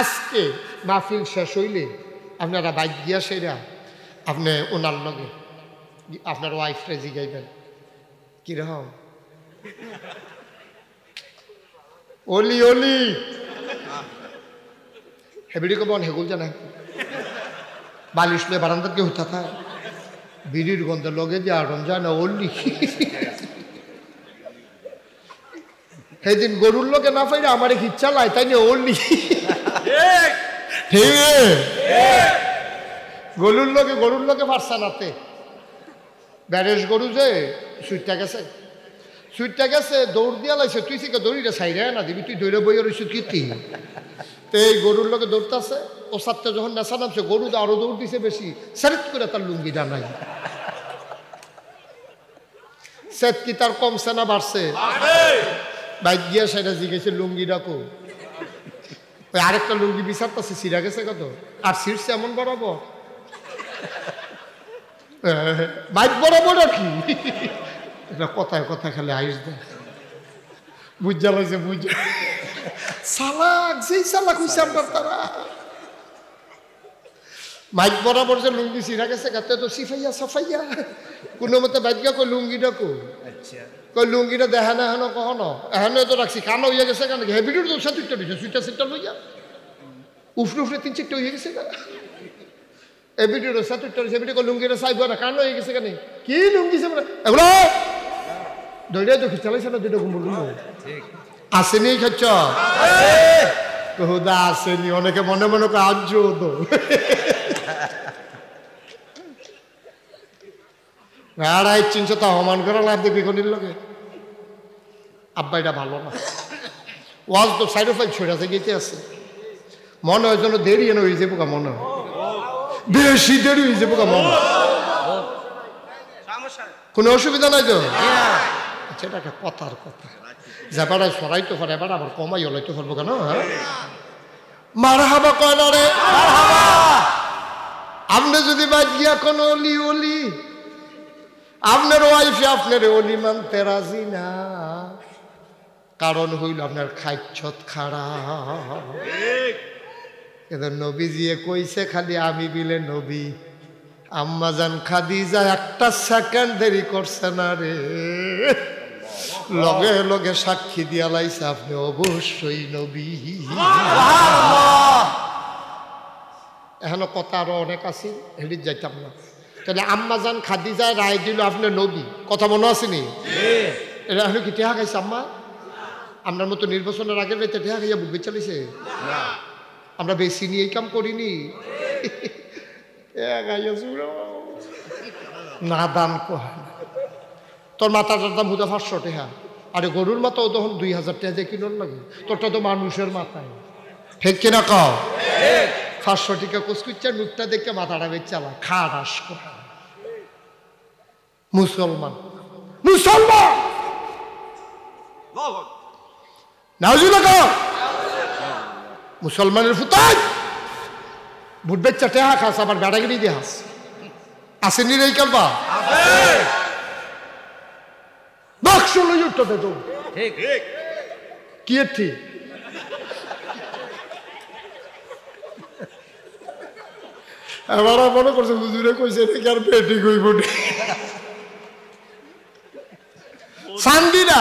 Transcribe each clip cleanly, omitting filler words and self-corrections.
আজকে মাহফিল শেষ হইলে আপনারা বাইক গিয়া সেরা আপনি ওনার লগে আপনার ওয়াইফরে জিগাইবেন কিরকম ওলি ওলি হেবিড়ি কবন হেগুল জানা বালিশ লয়ে বারান্দার কেউ থাকা বিড়ির গন্ধ লগে যে আরম যায় না ওলি সেদিন গরুর লোকে না পাইলে আমার ইচ্ছা লাই তাই না ওলি গরুর লোকে পারছা নাতে ব্যারেজ গরু যে সুইটটা গেছে দৌড় দিয়া লাইছে তুই থেকে দৌড়িটা সাইরে না দিবি তুই দৌড়ে বইয়ে রইছ কীর্তি তো এই গরুর লোকে দৌড়তেছে ও সাতটা যখন নেশা নামছে গরু আরো দৌড় দিছে বেশি সেরেট করে তার লুঙ্গিটা নাই সেট কি তার কমছে না বাড়ছে বাইক গিয়া সেটা জিগেছে লুঙ্গিটা কো ওই আরেকটা লুঙ্গি বিচারতেছে সিরা গেছে কত আর সিটছে এমন বরাবর বাইক বরাবর কি এটা কথায় কথা খেলে আইস দেয় বুঝা লাগছে বুঝ সালাক যেই সালাক হইছে আপনার তারা বাইক বরাবর যে লুঙ্গি সিরা গেছে গাতে তো সিফাইয়া সাফাইয়া কোনো মতে বাইক গিয়া কই লুঙ্গিটা কো কই লুঙ্গিটা দেখা না হেন কখনো এখানে তো রাখছি কানো হইয়া গেছে কেন হেভিটির তো সাতুইটা দিছে সুইটা লইয়া উফরে 3-4টা হয়ে গেছে না এবিটির সাতুইটা হেভিটি কই লুঙ্গিটা চাইব না কানো হয়ে গেছে কেন কি লুঙ্গি সে এগুলো দইটা তো খিচালাইছে না দুটো গুম্বল ঠিক আসেনি খাচ্ছ কহুদা আসেনি অনেকে মনে মনে করে আজ তো আড়াই 300 তা অমান করা লাভ দেখবি কোনির লোকে আব্বা এটা ভালো না ওয়াজ তো সাইড অফ ছড়ে আছে গেতে আছে মনে হয় যেন দেরি এনে হয়ে যাবো মনে হয় বেশি দেরি হয়ে যাবো মনে কোনো অসুবিধা নাই তো সেটা একটা কথার কথা যাবারাই সরাইতে পারে এবার আবার কমাই হলাইতে পারবো কেন হ্যাঁ মারহাবা কয় না রে আপনি যদি বাদ গিয়া কোন অলি অলি আপনার ওয়াইফে আপনার অলি মানতে রাজি না কারণ হইল আপনার খাইছত খারাপ এদের নবীজিয়ে কইছে খালি আমি বিলে নবী আম্মাজান খাদিজা একটা সেকেন্ড দেরি করছে না রে লগে লগে সাক্ষী দিয়া লাইছে আপনি অবশ্যই নবী এখনো কথা আরো অনেক আছে হেঁটে যাইতাম না তাহলে আম্মাজান খাদিজায় রায় দিল আপনি নবী কথা মনে আসেনি এটা হলো কি টেহা খাইছে আম্মা আপনার মতো নির্বাচনের আগের রাইতে টেহা খাইয়া বুক বেচালিছে আমরা বেশি নিয়ে কাম করিনি না দান কয় তোর মাথাটার দাম হুদা 500 টাকা আরে গরুর মাথাও তখন 2000 টাকা দিয়ে কিনোর লাগে তোরটা তো মানুষের মাথায় ঠিক কিনা কও 500 টাকা কুচকুচ্চা নুটটা দেখে মাথাটা বেচালা খারাস মুসলমান মুসলমান নাউজুবিল্লাহ কও মুসলমানের ফুতাই বুট বেচা টেহা খাস আবার বেড়াগিরি দিয়ে হাস আসেনি রে কালবা বাক্স লই উঠতে দে তো ঠিক কি ঠিক এবার মনে করছে হুজুরে কইছে নাকি আর পেটি কইব সান্দিনা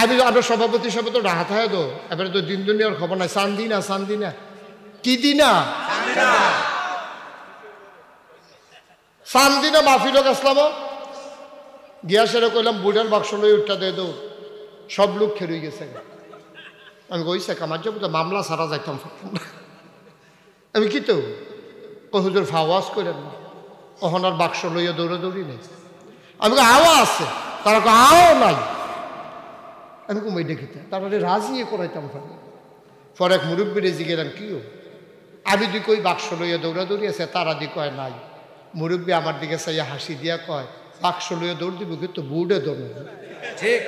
আমি আপনার সভাপতি সভা তো রাহাত হয় তো এবারে তো দিন দুনিয়ার খবর নাই সান্দিনা কি দিনা সান্দিনা মাহফিল আসলাম গিয়া সেরে কইলাম বুড়ার বাক্স লই উঠটা দে দো সব লোক খেরুই গেছে আমি কইছে কামার যাবো তো মামলা সারা যাইতাম আমি কি তো হুজুর ফাওয়াজ করেন না ওহনার বাক্স লইয়া দৌড়াদৌড়ি নেই আমি আওয়া আছে তারা আও নাই আমি কমাই দেখিতে তারপরে রাজিয়ে করাইতাম পরে এক মুরব্বীরে জিগেলাম কিও আমি দি কই বাক্স লইয়া দৌড়াদৌড়ি আছে তারা দি কয় নাই মুরব্বী আমার দিকে চাইয়া হাসি দিয়া কয় বাক্স লইয়া দৌড় দিব কিন্তু বুড়ে দৌড় ঠিক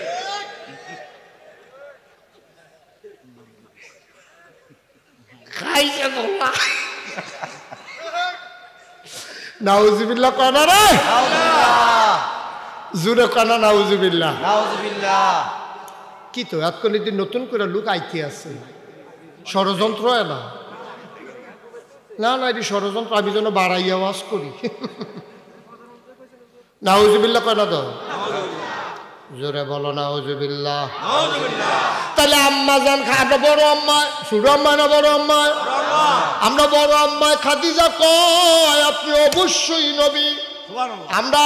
খাইছে বলা নাউজুবিল্লাহ কয় না রে জোরে কয় না নাউজুবিল্লাহ কি তো এতক্ষণ নতুন করে লোক আইতে আছে ষড়যন্ত্র না না না এটি ষড়যন্ত্র আমি যেন বাড়াই আওয়াজ করি নাউজুবিল্লাহ কয় না তো জোরে বলো নাউজুবিল্লাহ তাহলে আম্মা জান আমরা বড় আম্মা ছোট আম্মা না বড় আম্মা আমরা বড় আম্মা খাদিজা কয় আপনি অবশ্যই নবী আমরা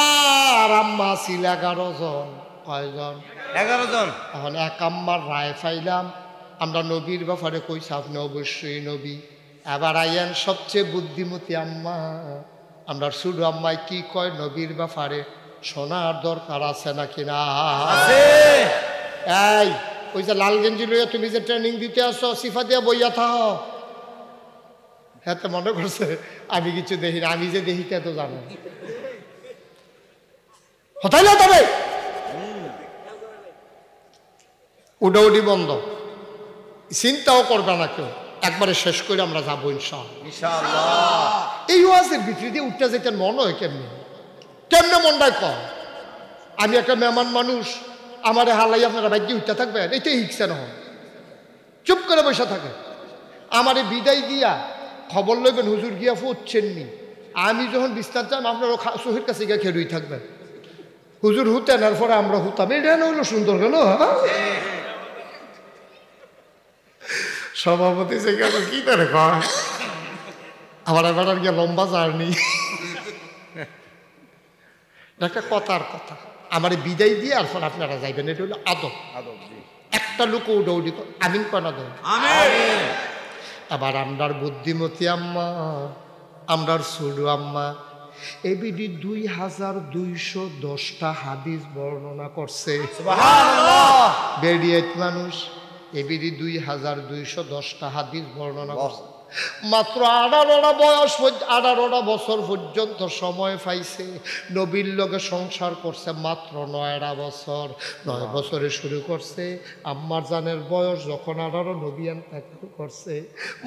আর আম্মা ছিল 11 জন কয়জন 11 জন এখন এক আম্মার রায় পাইলাম আমরা নবীর ব্যাপারে কইছি আপনি অবশ্যই নবী এবার আইয়ান সবচেয়ে বুদ্ধিমতী আম্মা আমরা শুধু আম্মাই কি কয় নবীর ব্যাপারে শোনার দরকার আছে নাকি না এই ওই যে লাল গেঞ্জি লইয়া তুমি যে ট্রেনিং দিতে আসো সিফা দিয়া বইয়া থাও হ্যাঁ তো মনে করছে আমি কিছু দেখি না আমি যে দেখি কে তো জানো হতাই না তবে উডাউডি বন্ধ চিন্তাও করবে না কেউ একবারে শেষ করে আমরা যাবো ইনশাআল্লাহ এই ওয়াজের ভিতরে দিয়ে উঠতে যেতে মন হয় কেমনি কেমনে মনটাই কম আমি একটা মেহমান মানুষ আমারে হালাই আপনারা বাইক দিয়ে উঠতে থাকবেন এইটাই হিকছে না চুপ করে বসে থাকে আমারে বিদায় দিয়া খবর লইবেন হুজুর গিয়া ফুটছেননি আমি যখন বিস্তার যান আপনারা শহীদ কাছে গিয়ে খেলুই থাকবেন হুজুর হুতেন এরপরে আমরা হুতাম এটা হইলো সুন্দর গেল সভাপতি সে গেল কি করে কয় আমার এবার গিয়ে লম্বা জার্নি একটা কথার কথা আমার বিদায় দিয়ে আর ফলে আপনারা যাইবেন এটা হলো আদব একটা লোক উডাউডি আমিন কনা দেন আবার আমরার বুদ্ধিমতী আম্মা আমরার ছোট আম্মা এবিডি 2210টা হাদিস বর্ণনা করছে বেরিয়েত মানুষ এবিডি 2210টা হাদিস বর্ণনা করছে মাত্র 18টা বছর পর্যন্ত সময় পাইছে নবীর লগে সংসার করছে মাত্র 9টা বছর 9 বছরে শুরু করছে আম্মার জানের বয়স যখন 18 নবীয়ান থাকতে করছে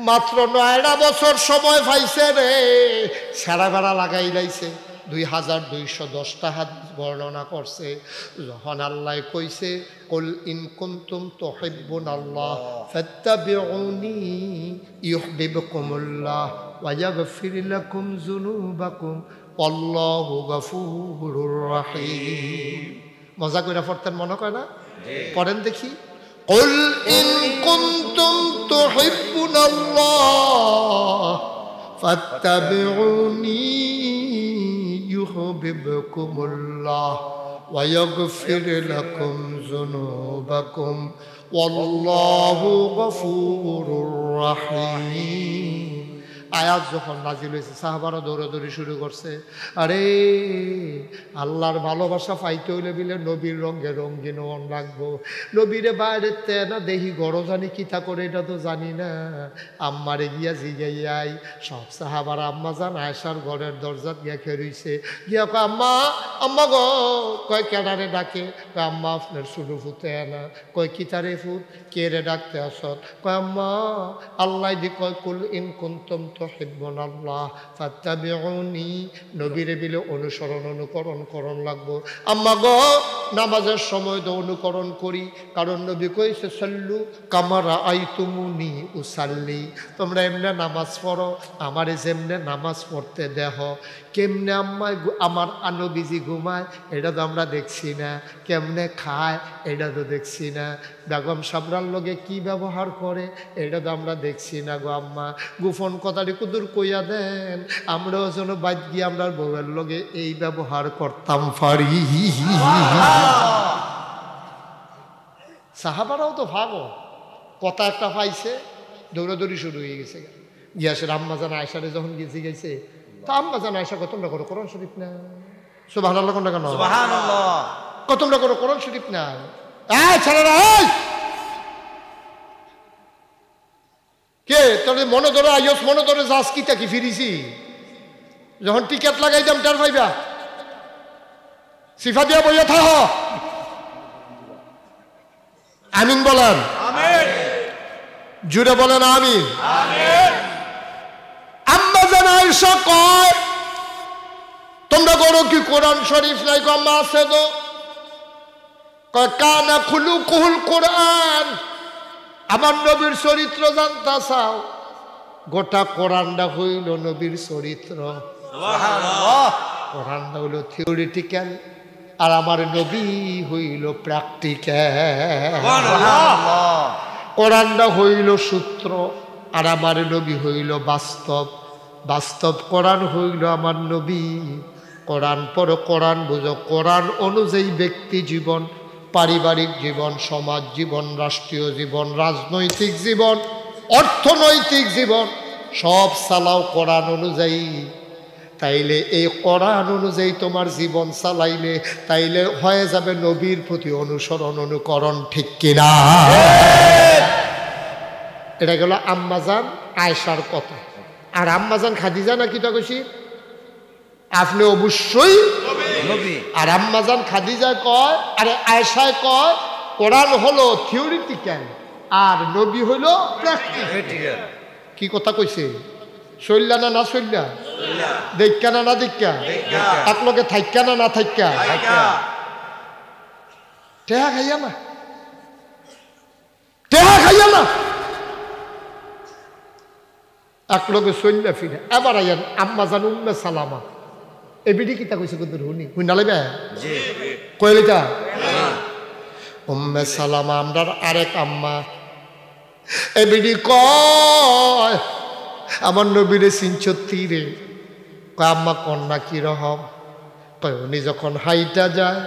মাত্র 9টা বছর সময় পাইছে রে সারা বেড়া লাগাই লাইছে 2210টা হাদিস বর্ণনা করছে যখন আল্লাহ কইছে কুল ইন কুনতুম তুহিব্বুনাল্লাহ ফাত্তাবিউনি ইউহিব্বুকুমুল্লাহ ওয়া ইয়াগফির লাকুম যুনুবাকুম আল্লাহু গফুরুর রহিম মজা কইরা পড়তেন মনে কয় না পড়েন দেখি কুল ইন কুনতুম তুহিব্বুনাল্লাহ ফাত্তাবিউনি يحببكم الله ويغفر لكم ذنوبكم والله غفور رحيم আয়াত যখন নাজিল হয়েছে সাহাবারা দৌড়াদৌড়ি শুরু করছে আরে আল্লাহর ভালোবাসা পাইতে হইলে বিলে নবীর রঙে রঙিন মন রাখবো নবীরে বাইরে না দেখি গড় জানি কিতা করে এটা তো জানি না আম্মারে গিয়া জিগাইয়াই সব সাহাবারা আম্মা জান আয়সার ঘরের দরজা গিয়া খেরুইছে গিয়া কয় আম্মা আম্মা গো কয় কেডারে ডাকে কয় আম্মা আপনার শুরু ফুতে না কয় কিতারে ফুট কে রে ডাকতে আসত কয় আম্মা আল্লাহ দি কয় কুল ইন কুনতুম তুহিব্বুনাল্লাহ ফাত্তাবিউনি নবীরে বিলে অনুসরণ অনুকরণ করণ লাগবো আম্মা গো নামাজের সময় তো অনুকরণ করি কারণ নবী কইছে সাল্লু কামা রাআইতুমুনি উসাল্লি তোমরা এমনে নামাজ পড়ো আমারে যেমনে নামাজ পড়তে দেহ কেমনে আম্মায় আমার নবীজি ঘুমায় এটা তো আমরা দেখছি না কেমনে খায় এটা তো দেখছি না বেগম সাবরার লগে কি ব্যবহার করে এটা তো আমরা দেখছি না গো আম্মা গোপন কথাটি কুদুর কইয়া দেন আমরাও যেন বাদ গিয়ে আমরা বউয়ের লগে এই ব্যবহার করতাম পারি সাহাবারাও তো ভাগো কথা একটা পাইছে দৌড়াদৌড়ি শুরু হয়ে গেছে গিয়াসের আম্মা জান আয়সারে যখন গেছে গেছে তা আম্মা জান আয়সা কত তোমরা করো কোরআন শরীফ না সুবহানাল্লাহ কোনটা কেন সুবহানাল্লাহ কত তোমরা করো কোরআন শরীফ না এই ছেলেরা এই কে তাহলে মনে ধরে আইস মনে ধরে যাস কি তাকি ফিরিছি যখন টিকেট লাগাই দাম টার পাইবা সিফা দিয়া বইয়া থাহ আমিন বলেন আমিন জুড়ে বলেন আমিন আমিন আম্মা জান আয়েশা কয় তোমরা করো কি কোরআন শরীফ নাই গো আম্মা আছে তো কয় কানা খুলুকুল কোরআন আমার নবীর চরিত্র জানতা চাও, গোটা কোরআনটা হইল নবীর চরিত্র। কোরআনটা হইল থিওরিটিক্যাল, আর আমার নবী হইল প্র্যাকটিক্যাল। কোরআনটা হইল সূত্র, আর আমার নবী হইল বাস্তব। বাস্তব কোরআন হইল আমার নবী। কোরআন পড়ো, কোরআন বুঝো, কোরআন অনুযায়ী ব্যক্তি জীবন, পারিবারিক জীবন, সমাজ জীবন, রাষ্ট্রীয় জীবন, রাজনৈতিক জীবন, অর্থনৈতিক জীবন সব চালাও কোরআন অনুযায়ী। তাইলে এই কোরআন অনুযায়ী তোমার জীবন চালাইলে তাইলে হয়ে যাবে নবীর প্রতি অনুসরণ, অনুকরণ, ঠিক কিনা? এটা গেল আম্মাজান আয়েশার কথা। আর আম্মাজান খাদিজা না কিটা কইছি আপনি অবশ্যই নবী। আর আম্মাজান খাদিজা কয়, আরে আয়েশায় কয় কোরআন হলো থিওরিটিক্যাল আর নবী হলো প্র্যাকটিক্যাল। কি কথা কইছে? শৈল্যা না না শৈল্যা, দেখা না না দেখা, এক লোকে থাইকা না না থাইকা, টেহা খাইয়া না, টেহা খাইয়া না, এক লোকে শৈল্যা ফিরে। এবার আইয়ান আম্মাজান উম্মে সালামা এবিডি কিতা কইছে কিন্তু হুনি হুইনালেবে কইলিটা উম্মে সালামা আমরার আরেক আম্মা এবিডি কয় আমার নবীরে চিনছত্তি রে। কয় আম্মা কন্যা কি রকম? কয় উনি যখন হাইটা যায়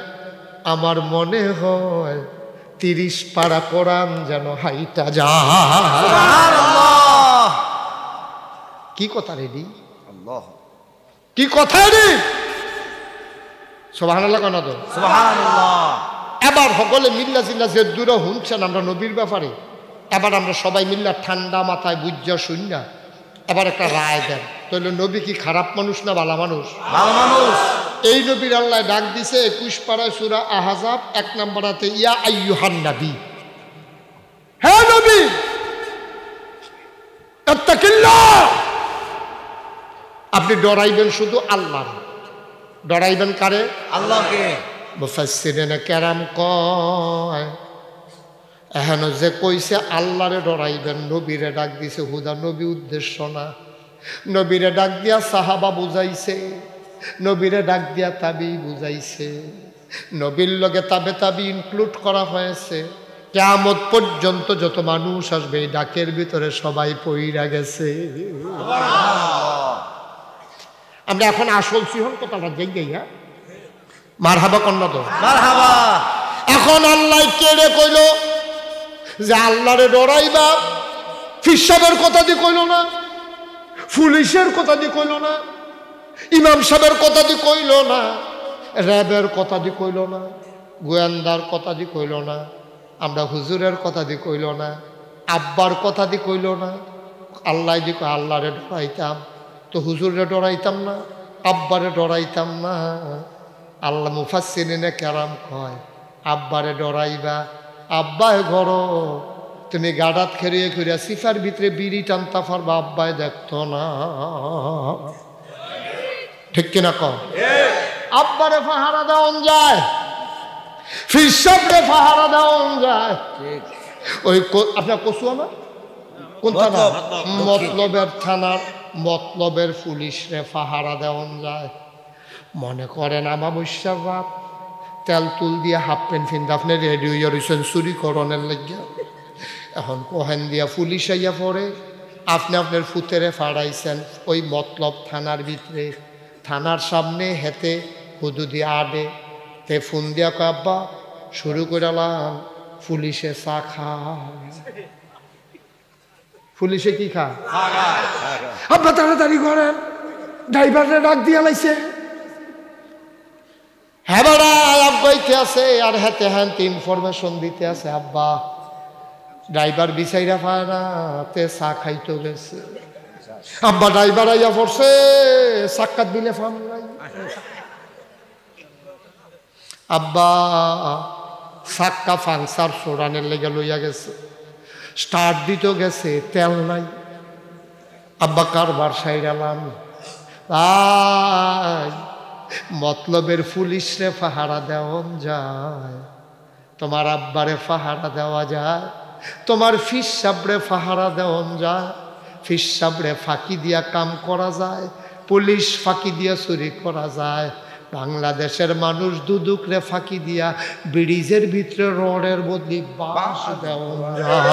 আমার মনে হয় 30 পারা কোরআন যেন হাইটা যায়। কি কথা রেডি? কি কথা রে? সুবহানাল্লাহ কেন তো? সুবহানাল্লাহ। এবার সকলে মিল্লা জিল্লা যে দূরে শুনছেন আমরা নবীর ব্যাপারে, এবার আমরা সবাই মিল্লা ঠান্ডা মাথায় বুঝা শুননা এবার একটা রায় দেন। তাহলে নবী কি খারাপ মানুষ না ভালো মানুষ? ভালো মানুষ। এই নবীর আল্লাহ ডাক দিছে 21 পারায় সূরা আহজাব 1 নম্বরাতে, ইয়া আইয়ুহান নবী, হে নবী ইত্তাকিল্লাহ, আপনি ডরাইবেন শুধু আল্লাহ। ডরাইবেন কারে? আল্লাহকে। মুফাসসিরিনে কেরাম কয় এখন যে কইছে আল্লাহরে ডরাইবেন, নবীরে ডাক দিছে হুদা নবী উদ্দেশ্য না। নবীরে ডাক দিয়া সাহাবা বুঝাইছে, নবীরে ডাক দিয়া তাবি বুঝাইছে, নবীর লগে তাবি ইনক্লুড করা হয়েছে। কিয়ামত পর্যন্ত যত মানুষ আসবে এই ডাকের ভিতরে সবাই পইরা গেছে। আমরা এখন আসল সিহন কথাটা যাই, হ্যাঁ মারহাবা কন্যা তো মারহাবা। এখন আল্লাহ কেড়ে কইল যে আল্লাহরে ডরাইবা, ফিসাবের কথা দিয়ে কইল না, পুলিশের কথা দিয়ে কইল না, ইমাম সাহেবের কথা দিয়ে কইল না, র্যাবের কথা দিয়ে কইল না, গোয়েন্দার কথা দিয়ে কইল না, আমরা হুজুরের কথা দিয়ে কইল না, আব্বার কথা দিয়ে কইল না। আল্লাহ দিয়ে আল্লাহরে ডরাইতাম তো হুজুরে ডরাইতাম না, আব্বারে ডরাইতাম না। আল্লাহ মুফাসসিরিনে কেরাম কয় আব্বারে ডরাইবা, আব্বায় ঘর তুমি গাডাত খেরিয়ে খেরিয়া সিফার ভিতরে বিড়ি টানতা পারবা, আব্বায় দেখতো না, ঠিক কিনা কম? আব্বারে পাহারা দেওয়ান যায়, ফিরসাবরে পাহারা দেওয়ান যায়। ওই আপনার কচুয়া না কোন থানা? মতলবের থানার মতলবের পুলিশরে পাহারা দেওয়ান যায়। মনে করেন আমাবস্যার রাত, তেল তুল দিয়ে হাফ প্যান্ট ফিন্দ আপনি রেডি হইয়া রয়েছেন চুরি করণের লাগিয়া। এখন কোহেন দিয়া পুলিশ আইয়া পড়ে, আপনি আপনার ফুতেরে ফাড়াইছেন ওই মতলব থানার ভিতরে, থানার সামনে হেতে হুদুদি আডে তে ফোন দিয়া আব্বা শুরু করালাম পুলিশে চা খায়। পুলিশে কি খায়? আব্বা তাড়াতাড়ি করেন, ড্রাইভারে ডাক দিয়া লাইছে। হ্যাঁ বাড়া আব্বাইতে আছে আর হাতে হ্যান্তে ইনফরমেশন দিতে আছে। আব্বা ড্রাইভার বিচাইরা পায় না, তে চা খাইতে গেছে। আব্বা ড্রাইভার আইয়া পড়ছে, সাক্ষাৎ দিলে ফাম নাই। আব্বা সাক্কা ফাংসার সোড়ানের লেগে লইয়া গেছে, স্টার্ট দিতে গেছে, তেল নাই। আব্বা কারবার সাইরালাম, মতলবের পুলিশরে পাহারা দেওয়া যায়, তোমার আব্বারে পাহারা দেওয়া যায়, তোমার ফিস সাবড়ে ফাহারা দেওয়ান যায়, ফিস সাবড়ে ফাঁকি দিয়া কাম করা যায়, পুলিশ ফাঁকি দিয়া চুরি করা যায়, বাংলাদেশের মানুষ দুদুকরে ফাঁকি দিয়া ব্রিজের ভিতরে রডের বদলি বাঁশ দেওয়ান যায়।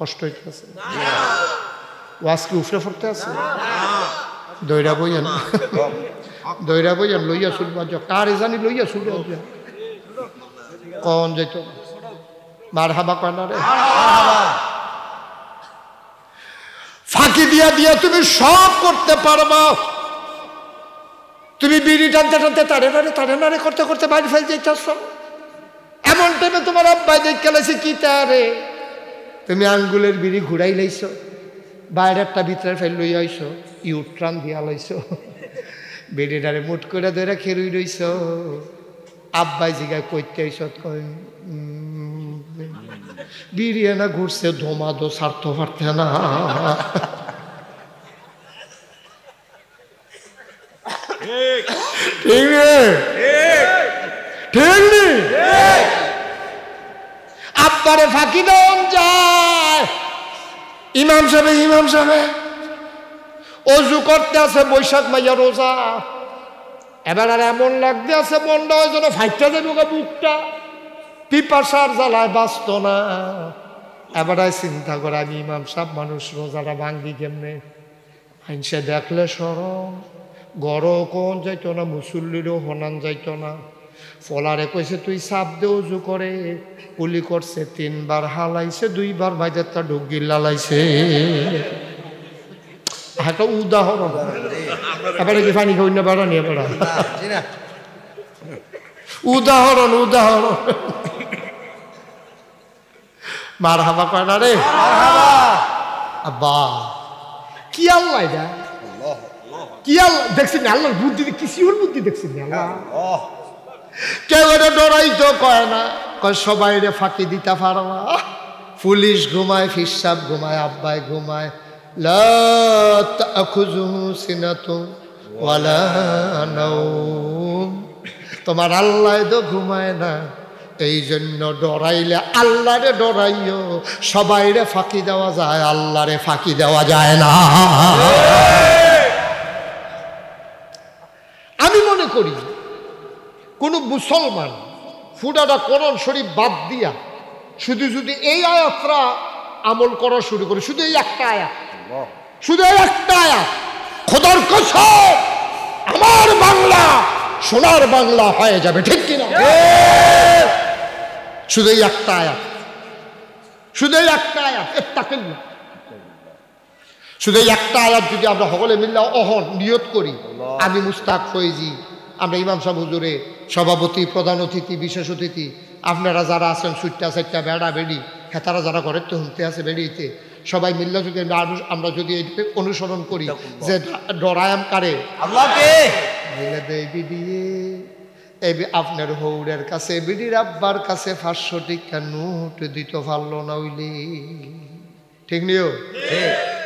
কষ্ট হইতেছে, ওয়াজ কি উফরে পড়তে আছে? দৈরা বইয়েন, দৈরা বইয়েন, লইয়া শুনবা কারে জানি লইয়া শুনবে কন যাইত মার হাবা কয় না রে। ফাঁকি দিয়া দিয়া তুমি সব করতে পারবা। তুমি বিড়ি টানতে টানতে তারে নারে করতে করতে বাড়ি ফেল যাইতেছ। এমন টাইমে তোমার আব্বাই দেখে লাইছে কি তারে, তুমি আঙ্গুলের বিড়ি ঘুরাই লাইছো, বাইরেরটা ভিতরে ফেল লই আইছো, ইউট্রান দিয়া লাইছো, বিড়িটারে মুট করে ধরে খেরুই রইছ। আব্বাই জিগায় কইতে আইস, কই বিড়ি না ঘুরছে ধোমাদো স্বার্থ পারতে না। আব্বারে ফাঁকি দেন যায়। ইমাম সাহেব অজু করতে আছে, বৈশাখ মাইয়া রোজা, এবার আর এমন লাগতে আছে মনটা ওই জন্য ফাইটটা দেবো বুকটা, পিপাসার জ্বালায় বাঁচত না। এবার চিন্তা করে আমি ইমাম সাহেব মানুষ, রোজাটা ভাঙ্গি কেমনে? আইনসে দেখলে সরম, গড়ও কোন যাইতো না, মুসল্লিরও হনান যাইতো না। ফলারে কইছে তুই সাপ দে উজু করে, পুলি করছে 3 বার হালাইছে, 2 বার বাইদেরটা ঢুক গিল্লা লাইছে। একটা উদাহরণ, এবারে কি পানি খাই না বেড়া নিয়ে বেড়া, উদাহরণ উদাহরণ। মার হাবা কয় না রে, আব্বা কি আল্লাহ এটা, কি আল্লাহ দেখছেন? আল্লাহর বুদ্ধি, কিসিওর বুদ্ধি দেখছেন আল্লাহ। কেউ এটা ডরাইতো কয় না, কয় সবাই রে ফাঁকি দিতে পারবা। পুলিশ ঘুমায়, ফিসাব ঘুমায়, আব্বাই ঘুমায়। লা তাখুযুহু সিনাতুন ওয়ালা নাওম, তোমার আল্লাহ তো ঘুমায় না, এই জন্য ডরাইলে আল্লাহরে ডরাইও। সবাইরে ফাঁকি দেওয়া যায়, আল্লাহরে ফাঁকি দেওয়া যায় না। আমি মনে করি কোন মুসলমান ফুটাটা কোরআন শরীফ বাদ দিয়া শুধু যদি এই আয়াতটা আমল করা শুরু করে, শুধু এই একটা আয়াত, শুধু এই একটা আয়াত, খোদার কসম আমার বাংলা সোনার বাংলা হয়ে যাবে, ঠিক কিনা? শুধু এই একটা আয়াত, শুধু এই একটা আয়াত, ইত্তাকিল্লাহ, শুধু এই একটা আয়াত যদি আমরা সকলে মিল্লা অহন নিয়ত করি, আমি মুস্তাক ফয়েজি, আমরা ইমাম সাহেব হুজুরে সভাপতি, প্রধান অতিথি, বিশেষ অতিথি, আপনারা যারা আছেন সুইটটা সাইটটা বেড়া বেড়ি, হেতারা যারা ঘরের তো হুমতে আছে বেড়িতে, সবাই মিল্লা যদি আমরা যদি অনুসরণ করি যে ডরায়াম কারে আল্লাহকে, আপনার হৌরের কাছে বিডির আব্বার কাছে 500 টাকা নোট দিতে পারলো না হইলে, ঠিক নিও?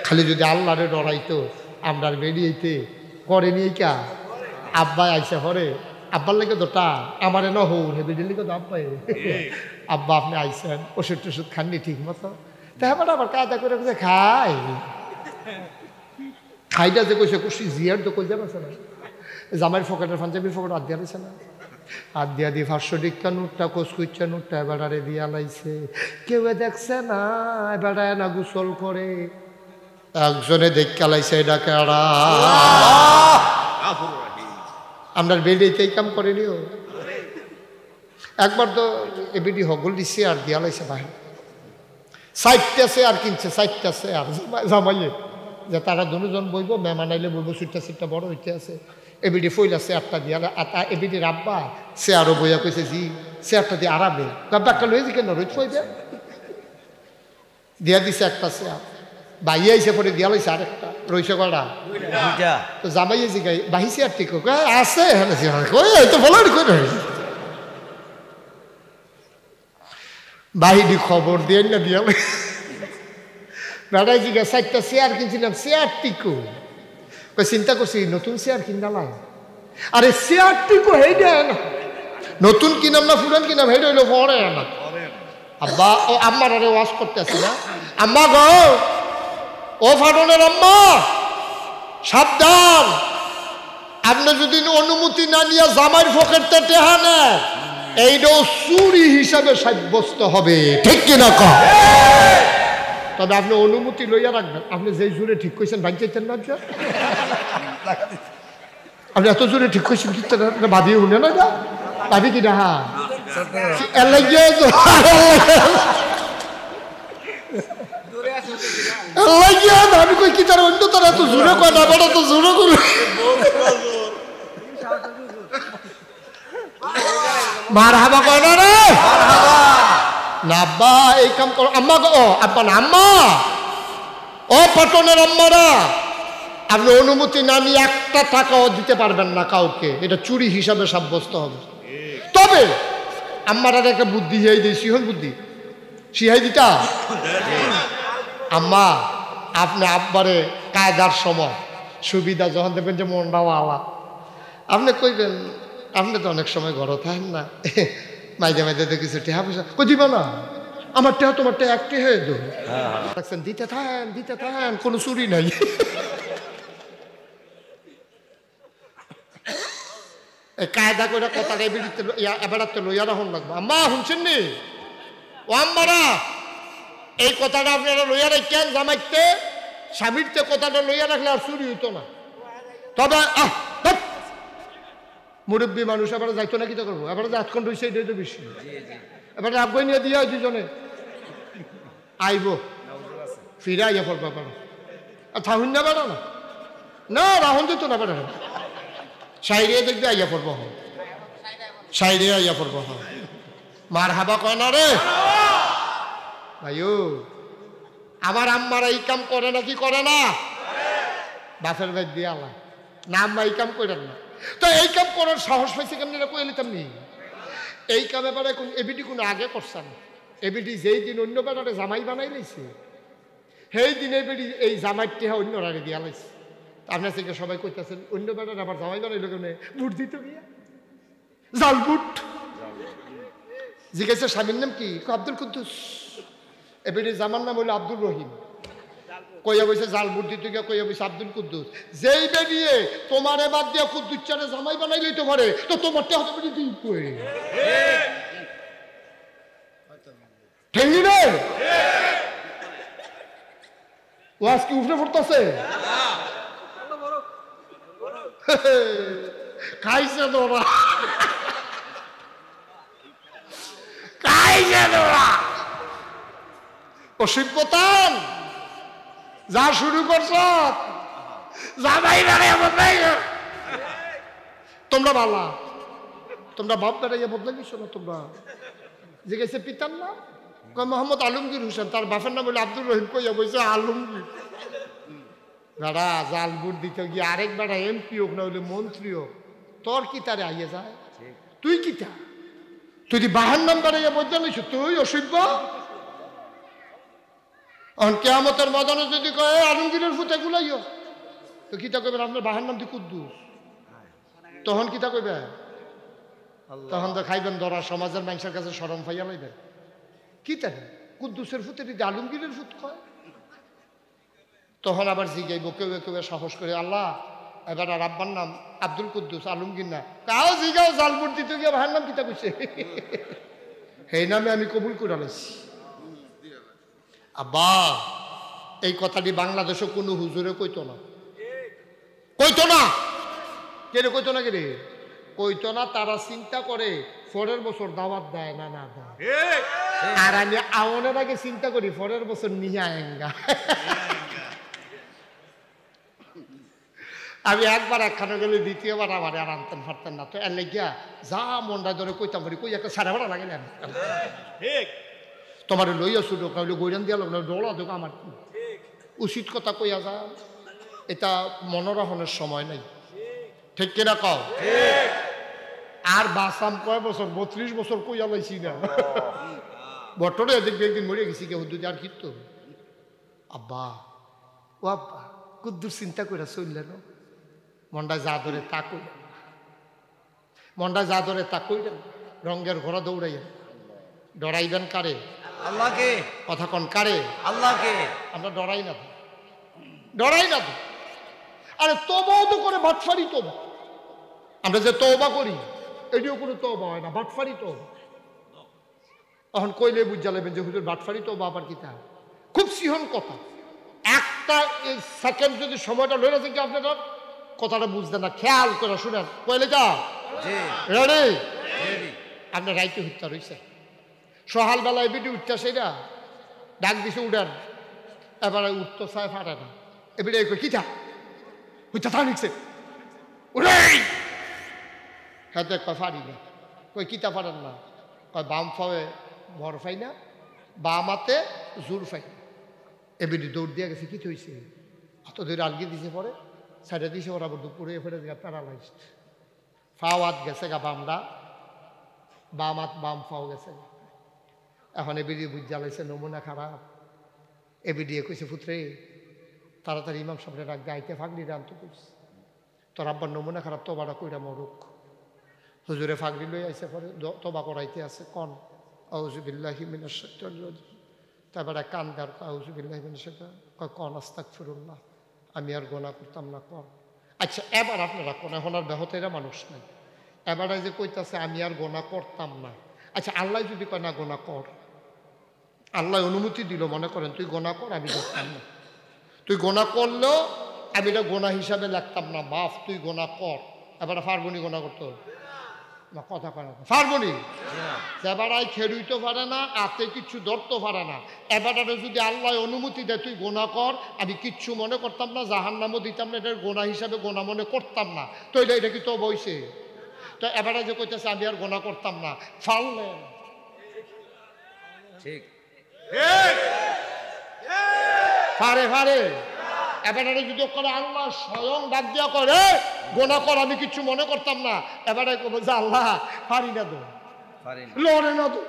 খালি যদি আল্লাহরে ডরাইতো আমরা বেরিয়েতে করে নিয়ে কা আব্বা আইসা হরে, আব্বার লাগে দোটা আমারে না হৌর হে বিডির লিখে তো আব্বাই, আব্বা আপনি আইসেন, ওষুধ টষুধ খাননি ঠিক মতো, তারপর আবার কায়দা করে খাই, খাইটা যে কইছে খুশি জিয়ার তো কই যাবে না, জামাইয়ের ফকেটের পাঞ্জাবির ফকেট হাত দিয়া লাইছে না, হাত দিয়া দিয়ে 500 টাকা নোটটা কচকুচ্চা নোটটা এবারে দিয়া লাইছে। কেউ দেখছে না, এবারে না গোসল করে, একজনে দেখা লাইছে এটা কেডা, আমরা বেডিতে কাম করে নিও। একবার তো এবিডি হগল দিছে আর দিয়া লাইছে বাহির, 60টা চেয়ার কিনছে, 60টা চেয়ার জামাইয়ে, যে তারা দুজন বইব, মেহমান আইলে বইব, সিটটা বড় হইতে আছে, এবিডি ফইল আছে একটা দিয়া, এবিডি রাব্বা চেয়ারও বইয়া কইছে জি চেয়ারটা দিয়ে আরামে একটা লইছি কেন রোজ ফইবে দিয়া দিছে একটা চেয়ার, বাইয়ে আইসে পরে দিয়া লাইছে আরেকটা, রইছে কটা তো জামাইয়ে জিগাই বাহি চেয়ার ঠিক আছে, তো বলো বাহিনী খবর দিয়ে না দিয়া বেড়াই জিগা 4টা চেয়ার কিনছিলাম, চেয়ার টিকো চিন্তা করছি নতুন চেয়ার কিনলাম, আরে চেয়ারটিকো হেইডে না নতুন কিনাম না পুরান কিনাম হেইডে হইলো পরে না আব্বা ও আম্মার আরে ওয়াশ করতেছি না আম্মা গো ও ফাটনের আম্মা সাবধান আপনি যদি অনুমতি না নিয়ে জামাইয়ের পকেটে টেহা নেন এইটাও চুরি হিসাবে সাব্যস্ত হবে ঠিক কিনা কও তবে আপনি অনুমতি লইয়া রাখবেন আপনি যেই জোরে ঠিক কইছেন ভাই চাইতেন না আপনি এত জোরে ঠিক কইছেন কি ভাবি শুনে না ভাবি কি না আমি কই কি তার অন্য তারা এত জোরে কয় না বেটা তো জোরে করে মারহাবা কয় না রে না আব্বা এই কাম করো আম্মা গো আব্বা না আম্মা ও পটনের আম্মারা আপনি অনুমতি না নিয়ে একটা টাকাও দিতে পারবেন না কাউকে এটা চুরি হিসাবে সাব্যস্ত হবে তবে আম্মারা একটা বুদ্ধি হিয়াই দিই সিহন বুদ্ধি সিহাই দিতা আম্মা আপনি আব্বারে কায়দার সময় সুবিধা যখন দেখবেন যে মনটাও আলা আপনি কইবেন আপনি তো অনেক সময় ঘর থাকেন না মাইদে মাইদে তো কিছু টেহা পয়সা কই দিবা না আমার টেহা তোমার টেহা একটি হয়ে দেবো দিতে থাকেন কোনো চুরি নাই কায়দা করে কথাটা এবারে লইয়া রাখুন লাগবো আম্মা শুনছেন নি ও আম্মারা এই কথাটা আপনারা লইয়া রাখেন জামাইতে স্বামীরতে কথাটা লইয়া রাখলে আর চুরি হইতো না তবে মুরব্বী মানুষ এবারে যাইতো না কি তো করবো এবারে যে আটখন রয়েছে এটাই তো বেশি এবারে আবগই নিয়ে দিয়ে হয় দুজনে আইব ফিরে আইয়া পড়বা পারো আর থাহুন না বেড়া না রাহুন যেত না বেড়া সাইডে দেখবে আইয়া পড়বো সাইডে আইয়া পড়বো মার হাবা কয় না রে ভাইও আমার আম্মারা এই কাম করে না কি করে না বাসের বাইর দিয়ে আলা না আম্মা এই কাম করেন না তো এই কাম করার সাহস পাইছে কেমনি কয়ে নিতাম নি এই কামে বেড়ায় কোন এবিটি কোনো আগে করছেন এবিটি যেই দিন অন্য বেড়ারে জামাই বানাই লাইছে সেই দিন এবিটি এই জামাই টেহা অন্য রাড়ে দিয়া লাইছে আপনার থেকে সবাই কইতেছেন অন্য বেড়ার আবার জামাই বানাইলো কেন বুট দিত গিয়া জাল বুট জিজ্ঞাসা স্বামীর নাম কি আব্দুল কুদ্দুস এবিটি জামার নাম হইলো আব্দুল রহিম কইয়া বইছে জাল বুট দিতে গিয়া কইয়া বইছে আব্দুল কুদ্দুস যেই বেরিয়ে তোমার এবার দিয়া কুদ্দুচ্চারে জামাই বানাই লইতে পারে তো তোমারটা হতে পারে তুই কই ঠেঙ্গি রে ও আজকে উঠে পড়তেছে খাইছে তোরা খাইছে তোরা অসভ্যতান যা শুরু করছ জামাই বানাইয়া বদলাই তোমরা বালা তোমরা বাপ বেড়াইয়া বদলাই গেছো না তোমরা জিজ্ঞেসে পিতার নাম কয় মোহাম্মদ আলমগীর হোসেন তার বাপের নাম হলো আব্দুর রহিম কইয়া বলছে আলমগীর বেড়া জাল বুট দিতে গিয়ে আরেক বেড়া এমপি হোক না হইলে মন্ত্রী হোক তোর কি তারে আইয়ে যায় তুই কি তা তুই যদি বাহার নাম বেড়াইয়া বদলা নিস তুই অসভ্য কেয়ামতের ময়দানে যদি কয় আলমগীরের ফুটে গুলাইও তো কিতা কইবেন আপনার বাহার নাম দি কুদ্দুস তখন কিতা কইবে তখন তো খাইবেন ধরা সমাজের মানুষের কাছে শরম পাইয়া লইবেন কি তাই কুদ্দুসের ফুটে যদি আলমগীরের ফুট কয় তখন আবার জিগাইব কেউ কেউ সাহস করে আল্লাহ এবার আর আব্বার নাম আব্দুল কুদ্দুস আলমগীর না তাও জিগাও জালপুর দিতে গিয়ে ভাইয়ের নাম কিতা কইছে সেই নামে আমি কবুল করে আলাইছি আব্বা এই কথাটি বাংলাদেশে কোনো হুজুরে কইতো না কে রে কইতো না কে রে কইতো না তারা চিন্তা করে পরের বছর দাওয়াত দেয় না না দেয় আর আমি আওয়ানের আগে চিন্তা করি পরের বছর নিয়ে আয়েঙ্গা আমি একবার একখানে গেলে দ্বিতীয়বার আমার আর আনতেন পারতেন না তো এর লেগিয়া যা মনটা ধরে কইতাম পারি কই একটা সাড়ে ভাড়া লাগে না তোমার লইয়া শুধু কাউলে গৈরান দিয়া লোক দৌড়া দোক আমার উচিত কথা কইয়া যা এটা মনোরহনের সময় নাই ঠিক কিনা কও আর বাসাম কয় বছর 32 বছর কইয়া লাইছি না বটরে দেখবে একদিন মরে গেছি কে হুদুদি আর কি তো আব্বা ও আব্বা কুদ্দুর চিন্তা করে চললেন মনটা যা ধরে তা কই মনটা যা ধরে তা কইলেন, রঙের ঘোড়া দৌড়াইয়া ডরাইবেন কারে? আল্লাহকে। কথা কন কারে? আল্লাহকে। আমরা ডরাই না তো, ডরাই না তো। আরে তবাও তো করে বাটফারি তবা। আমরা যে তওবা করি এটিও কোনো তওবা হয় না, বাটফারি তওবা। এখন কইলে বুঝা লাগবেন যে হুজুর বাটফারি তওবা আবার কি তা? খুব সিহন কথা। একটা সেকেন্ড যদি সময়টা লয়ে রাখেন কি আপনারা কথাটা বুঝতেন না, খেয়াল করে শুনেন। কইলে যা রেডি, আপনার রাইতে হত্যা রয়েছে সকালবেলায় বিটি উঠতে সেটা ডাক দিছে উঠান, এবারে উঠতো চায় ফাটে না, এবারে কই কিটা হইতা থা নিচ্ছে উড়ে হ্যাঁ কয় ফাড়ি না, কই কিতা ফাটান না, কয় বাম ফাওয়ে ভর ফাই না, বাম হাতে জোর ফাই না। এবিডি দৌড় দিয়ে গেছে, কি হয়েছে? অত ধরে আলগিয়ে দিছে, পরে সাইডে দিছে, ওরা আবার দুপুরে ফেলে দিয়ে প্যারালাইজড। ফাও হাত গেছে গা বামটা, বাম হাত বাম ফাও গেছে। এখন এবিডি বুঝ জ্বালাইছে নমুনা খারাপ। এবিডি কইছে পুত্রে তাড়াতাড়ি ইমাম সামনে রাখবে, আইতে ফাগলি রান্ত করছে, তোর আব্বার নমুনা খারাপ, তোবাটা কইরা মরুক। হুজুরে ফাগলি লই আইসে, পরে তোবা করাইতে আছে, কন আউযু বিল্লাহি মিনাশ শাইতানির রাজিম। তারপরে কান্দার আউযু বিল্লাহি মিনাশ শাইতানির, কয় কন আস্তাগফিরুল্লাহ, আমি আর গোনা করতাম না, কন। আচ্ছা এবার আপনারা কোন, এখন আর ব্যাহতেরা মানুষ নাই, এবারে যে কইতাছে আমি আর গোনা করতাম না। আচ্ছা আল্লাহ যদি কয় না গোনা কর, আল্লাহ অনুমতি দিল, মনে করেন তুই গোনা কর, আমি করতাম না, তুই গোনা করলেও আমি এটা গোনা হিসাবে লাগতাম না, মাফ, তুই গোনা কর। এবারে ফারবনি গোনা করতে না, কথা কয় না, ফারবনি। এবারাই খেরুইতে পারে না, আতে কিচ্ছু ধরতে পারে না। এবারে যদি আল্লাহ অনুমতি দেয় তুই গোনা কর, আমি কিচ্ছু মনে করতাম না, জাহান্নামও দিতাম না, এটার গোনা হিসাবে গোনা মনে করতাম না, তো এটা কি তো বইছে? তো এবারে যে কইতেছে আমি আর গোনা করতাম না, ফাললেন ঠিক ফারে ফারে। এবারে যদি করে আল্লাহ স্বয়ং ডাক দিয়া করে গোনা কর, আমি কিচ্ছু মনে করতাম না, এবারে কবে যে আল্লাহ পারি না তো, লড়ে না তো,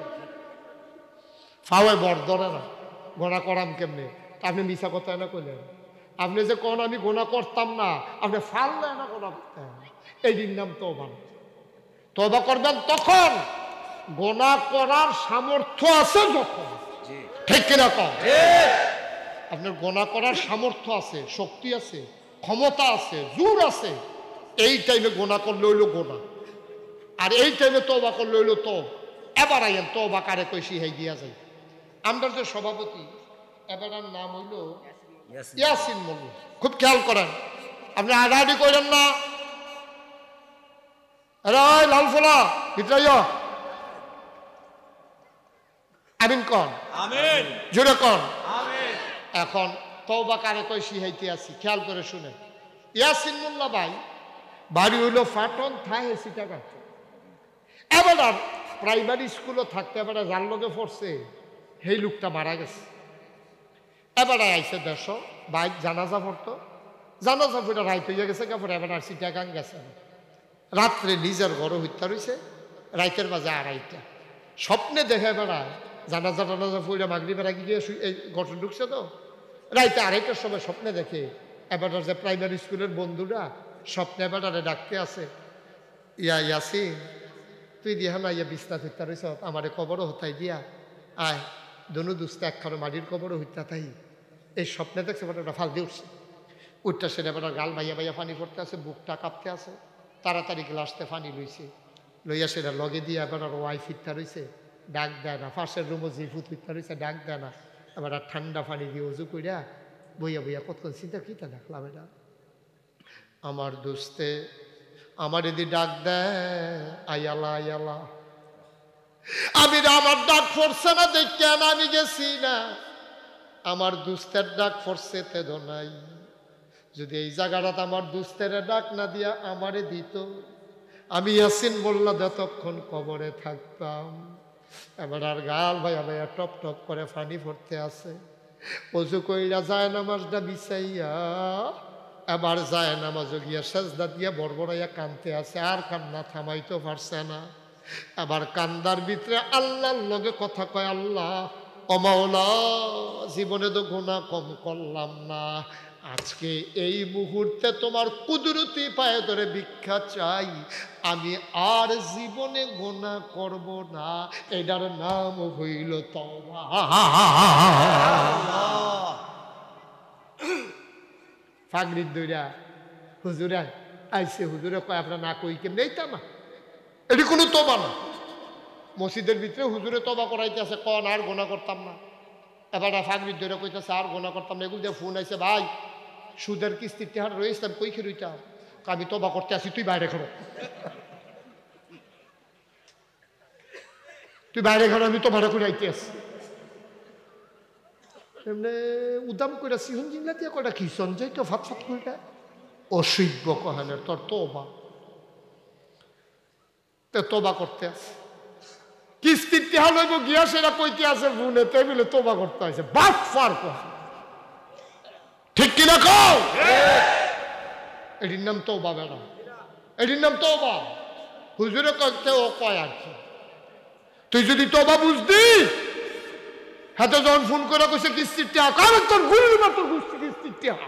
ফাওয়ে বর ধরে না, গোনা করাম কেমনে? আপনি মিশা কথা না কইলেন, আপনি যে কোন আমি গোনা করতাম না, আপনি ফাললে না গোনা করতেন, এই দিন নাম তওবা। তওবা করবেন তখন গোনা করার সামর্থ্য আছে যখন, ঠিক কিনা কম? আপনার গোনা করার সামর্থ্য আছে, শক্তি আছে, ক্ষমতা আছে, জোর আছে, এই টাইমে গোনা করলে হইল গোনা, আর এই টাইমে তওবা করলে হইল তো। এবার আইয়েন তওবা কারে কই শিখাই দিয়া যায়। আমরা যে সভাপতি, এবার নাম হইল ইয়াসিন মোল্লা, খুব খেয়াল করেন, আপনি আড়াআড়ি করেন না, আরে লালফোলা ভিতরাইয়া আমিন কন, আমিন জোরে কন, আমিন। এখন তওবা কারে কই শিখাইতে আছি, খেয়াল করে শুনেন। ইয়াসিন মোল্লা ভাই বাড়ি হইল ফাটন, থাহে সিটাগাং। এবার প্রাইমারি স্কুলও থাকতে এবার যার লগে পড়ছে সেই লোকটা মারা গেছে। এবার আইসে দেশ বাইক জানাজা পড়তো, জানাজা পড়ে রাইত হইয়া গেছে, কাপড় এবার আর সিটাগাং গেছে, রাত্রে নিজের ঘরে হত্যা রয়েছে, রাইতের বাজে 2:30। স্বপ্নে দেখে বেড়ায় জানাজা টানাজা পড়ে মাগরিবের আগে গিয়ে এই ঘটনা ঢুকছে, তো রাইতে 2:30টার সময় স্বপ্নে দেখে এবার যে প্রাইমারি স্কুলের বন্ধুরা স্বপ্নে এবারে ডাকতে আছে, ইয়া ইয়াসিন তুই দিয়া না ইয়া বিছনা হত্যা রয়েছ, আমারে কবরও হতাই দিয়া আয়, দনু দুস্তে একখানো মাটির কবরও হত্যা তাই। এই স্বপ্নে দেখছে ওটা ফাল দিয়ে উঠছে, উঠটা সেটা এবার গাল ভাইয়া ভাইয়া পানি পড়তে আছে, বুকটা কাঁপতে আছে, তাড়াতাড়ি গ্লাসতে পানি লইছে, লইয়া সেটা লগে দিয়ে এবার আর ওয়াইফ হত্যা রয়েছে, ডাক দেয় না, পাশের রুমও যে ফুট হত্যা রয়েছে ডাক দেয় না, এবার আর ঠান্ডা পানি দিয়ে উজু কইরা বইয়া বইয়া কতক্ষণ চিন্তা কিতা দেখলাম, এটা আমার দোস্তে আমার এদি ডাক দেয় আয়ালা আয়ালা, আমি আমার ডাক পড়ছে না দেখে না, আমি গেছি না, আমার দুস্তের ডাক পড়ছে তেদ নাই, যদি এই জায়গাটাতে আমার দুস্তের ডাক না দিয়া আমারে দিত, আমি ইয়াসিন মোল্লা যতক্ষণ কবরে থাকতাম। এবার আর গাল ভাইয়া ভাইয়া টপ টপ করে পানি পড়তে আছে, অজু কইরা যায় নামাজটা বিছাইয়া, এবার যায় নামাজও গিয়া সেজদা দিয়া বড়বড়াইয়া কানতে আছে, আর কান্না থামাইতে পারছে না। আবার কান্দার ভিতরে আল্লাহর লগে কথা কয়, আল্লাহ ও মাওলা জীবনে তো গুনাহ কম করলাম না, আজকে এই মুহূর্তে তোমার কুদরতি পায়ে ধরে ভিক্ষা চাই, আমি আর জীবনে গুনাহ করব না। এটার নাম হইল তওবা। ফাগরিদ দইরা হুজুরে আইসে, হুজুরে কয় আপনার না কই কেমনে এইটা না, এটি কোনো তওবা না। মসজিদের ভিতরে হুজুরে তওবা করাইতেছে, কন আর গুনাহ করতাম না। এবার ফাগরিদ দইরা কইতেছে আর গুনাহ করতাম না। এগুলো দিয়ে ফোন আইছে, ভাই সুদের কিস্তির টেহার রয়েছে, আমি কই খেরুইতাম, আমি তওবা করতে আসি, তুই বাইরে খড়ো, তুই বাইরে খড়ো, আমি তো ভাড়া করে আইতে আসি। এমনি উদাম করে সিহন জিংলা দিয়ে কয়টা খিসন যাই তো ফাত ফাত করে অসভ্য কহানের তোর তওবা। তওবা করতে আছে, কিস্তির টেহা লইব গিয়া সেটা কইতে আছে ফোনে, টেবিলে তওবা করতে আছে। বাপ ফার কহা, ঠিক কিনা কও? এটির নাম তওবা বেড়া, এটির নাম তওবা। হুজুরে কইতে ও কয় আর কি, তুই যদি তওবা বুঝতি, হাতে যখন ফোন করে কইছে কিস্তির টেহা, কারণ তোর গুলির মতো বুঝছি কিস্তির টেহা,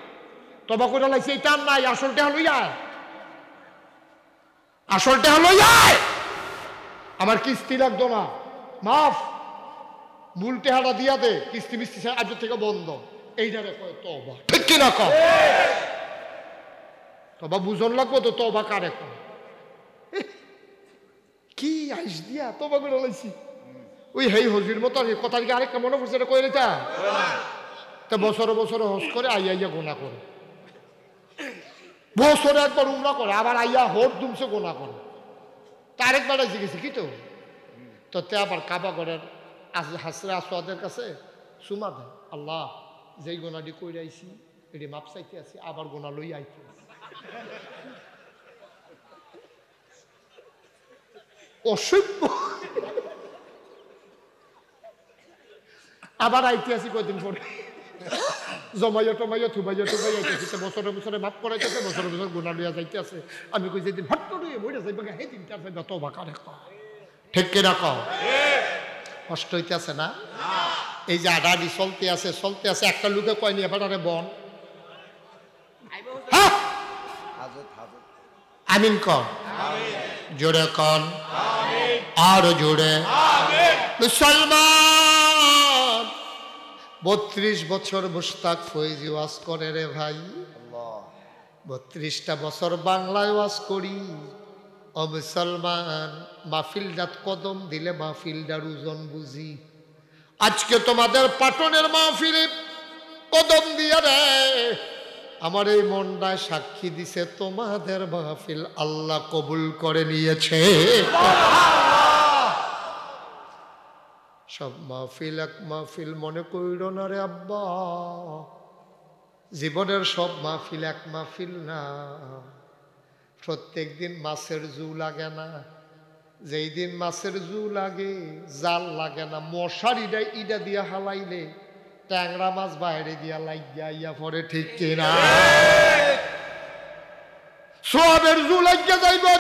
তওবা করে লাইছে, এটা নাই, আসল টেহা লইয়া, আসল টেহা লইয়া, আমার কিস্তি লাগতো না, মাফ, মূল টেহাটা দিয়া দে, কিস্তি মিস্তি আজ থেকে বন্ধ। এইটারে কয় তওবা, ঠিক কিনা কও? তওবা বুঝন লাগবো তো, তওবা কারে কয়? কি আইস দিয়া তওবা করে লাইছি, ওই হেই হজির মতো কথা কি আরেকটা মনে পড়ছে, এটা কই রেটা তা বছরে বছরে হজ করে আইয়া আইয়া গোনা করে, বছরে একবার উমরা করে, আবার আইয়া হোট দুমছে গোনা করে। তার একবার জিজ্ঞেস কি তো তে আবার কাবা ঘরের হাসরে আসওয়াদের কাছে সুমা দেয়, আল্লাহ যেই গোনাটি কইরা আইছি এটি মাপ চাইতে আছি, আবার গোনা লই আইতে আছি। অসভ্য, আবার আইতে আছি কয়দিন পরে, জমাইয়া টমাইয়া থুবাইয়া টুবাইয়া আইতেছে, বছরে বছরে মাপ করাইতেছে, বছরে বছর গুণা লইয়া যাইতে আছে। আমি কই যেদিন হট্ট লইয়া বইরা যাইবা সেই দিনটা আছে তওবা কারে কয়, ঠিক কিনা কও? কষ্ট হইতে আছে না? এই যে আডাডি চলতে আছে, একটা লোকে কয়নি এবার আরে বন আমিন কন, জোরে কন, আরো জোরে। মুসলমান 32 বছর মুশতাক ফৈজি ওয়াজ করে রে ভাই, 32টা বছর বাংলায় ওয়াজ করি। ও মুসলমান, মাহফিলটাত কদম দিলে মাহফিলটার ওজন বুঝি। আজকে তোমাদের পাটনের মাহফিলে কদম দিয়া রে আমার এই মনটায় সাক্ষী দিছে, তোমাদের মাহফিল আল্লাহ কবুল করে নিয়েছে। সব মাহফিল এক মাহফিল মনে কইর না রে আব্বা, জীবনের সব মাহফিল এক মাহফিল না। প্রত্যেক দিন মাছের জু লাগে না, যেই দিন মাছের জু লাগে জাল লাগে না, মশারিটা ইটা দিয়া হালাইলে ট্যাংরা মাছ বাইরে দিয়া লাগিয়া ইয়া পরে, ঠিক কিনা? সোয়াবের জু লাগিয়া যাইবা,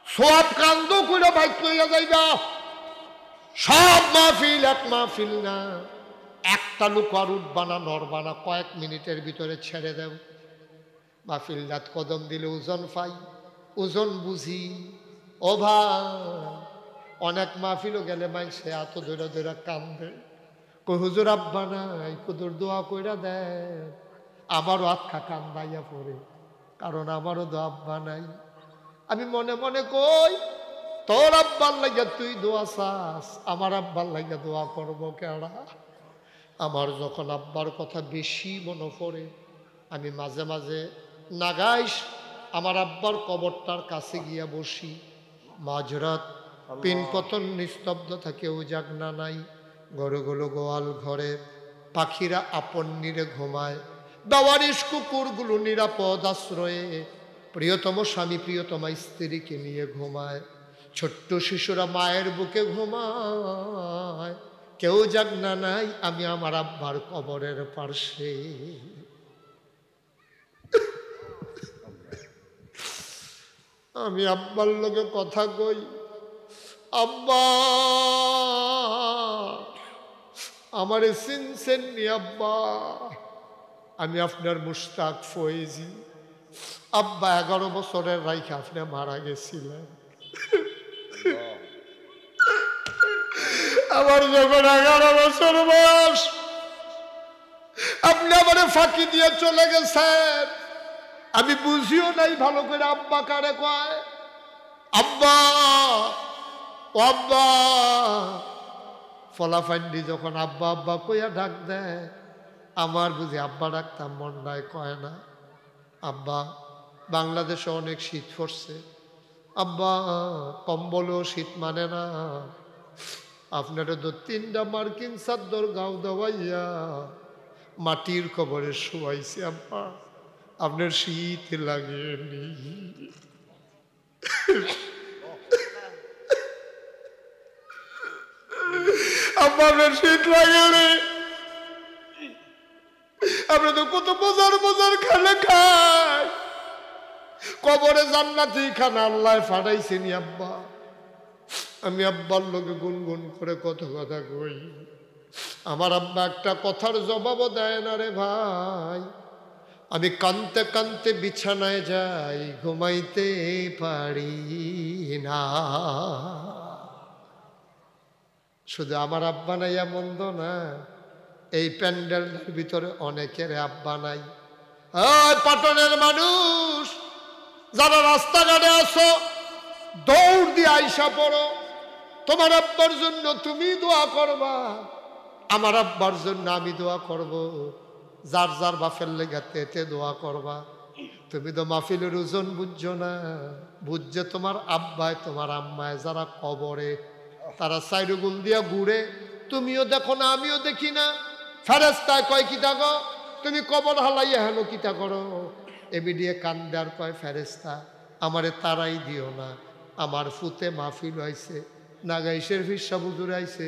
সোয়াব কান্দ করে বাইক লইয়া যাইবা। সব মাহফিল এক মাহফিল না, একটা লোক আর উঠবা না, নড়বা না, কয়েক মিনিটের ভিতরে ছেড়ে দেব। মাহফিল রাত কদম দিলে ওজন পাই, ওজন বুঝি। ও ভাই, অনেক মাহফিলও গেলে মাইসে এত ধরে ধরে কান্দে, কই হুজুর আব্বা নাই, কুদুর দোয়া কইরা দেন। আমারও আত্মা কান্দাইয়া পড়ে, কারণ আমারও তো আব্বা নাই। আমি মনে মনে কই, তোর আব্বার লাগিয়া তুই দোয়া চাস, আমার আব্বার লাগিয়া দোয়া করবো কেডা? আমার যখন আব্বার কথা বেশি মনে পড়ে, আমি মাঝে মাঝে নাগাইশ আমার আব্বার কবরটার কাছে গিয়া বসি। মাঝরাত পিনপতন নিস্তব্ধ থাকে, ও জাগনা নাই, গরুগুলো গোয়াল ঘরে, পাখিরা আপন নিরে ঘুমায়, দাওয়ারিশ কুকুরগুলো নিরাপদ আশ্রয়ে প্রিয়তম স্বামী প্রিয়তমা স্ত্রীকে নিয়ে ঘুমায়, ছোট্ট শিশুরা মায়ের বুকে ঘুমায়, কেউ জাগনা নাই, আমি আমার আব্বার কবরের পার্শ্বে। আমি আব্বার লগে কথা কই, আব্বা আমারে চিনছেন নি আব্বা? আমি আপনার মুশতাক ফয়েজি। আব্বা 11 বছরের রাইখা আপনি মারা গেছিলেন। আমার যখন 11 বছর বয়স আপনি আমারে ফাঁকি দিয়ে চলে গেছেন। আমি বুঝিও নাই ভালো করে আব্বা কারে কয়। আব্বা ও আব্বা, ফলাফান্ডি যখন আব্বা আব্বা কইয়া ডাক দেয়, আমার বুঝি আব্বা ডাকতাম মন নাই, কয় না। আব্বা বাংলাদেশে অনেক শীত পড়ছে, আব্বা কম্বলও শীত মানে না, আপনারা তো 3টা মার্কিন চাদর গাও দেওয়াইয়া মাটির কবরে শুয়াইছে আব্বা, আপনার শীত লাগেনি। আব্বা আপনার শীত লাগেনি, আপনি তো কত বোঝার বোঝার খালে খায়, কবরে জান্নাতি খানা আল্লাহ ফাটাইছেনি আব্বা। আমি আব্বার লোকে গুনগুন করে কত কথা কই, আমার আব্বা একটা কথার জবাবও দেয় না রে ভাই। আমি কানতে কানতে বিছানায় যাই, ঘুমাইতে পারি না। শুধু আমার আব্বা নাই এমন তো না, এই প্যান্ডেলের ভিতরে অনেকের আব্বা নাই। পাটনের মানুষ যারা রাস্তাঘাটে আসো, দৌড় দিয়ে আইসা পড়ো, তোমার আব্বার জন্য তুমি দোয়া করবা, আমার আব্বার জন্য আমি দোয়া করব, যার যার বাপের লেগাতে এতে দোয়া করবা। তুমি তো মাহফিলের ওজন বুঝছো না, বুঝছে তোমার আব্বায় তোমার আম্মায় যারা কবরে, তারা সাইডগুল দিয়া ঘুরে, তুমিও দেখো না আমিও দেখি না। ফেরেশতায় কয় কিতা গো, তুমি কবর হালাইয়া হেন কিতা করো? এবিডিয়ে কান্দে আর কয় ফেরেশতা আমারে তারাই দিও না, আমার ফুতে মাহফিল হয়েছে, নাগাইশের ফিরসা বুজুর আইছে,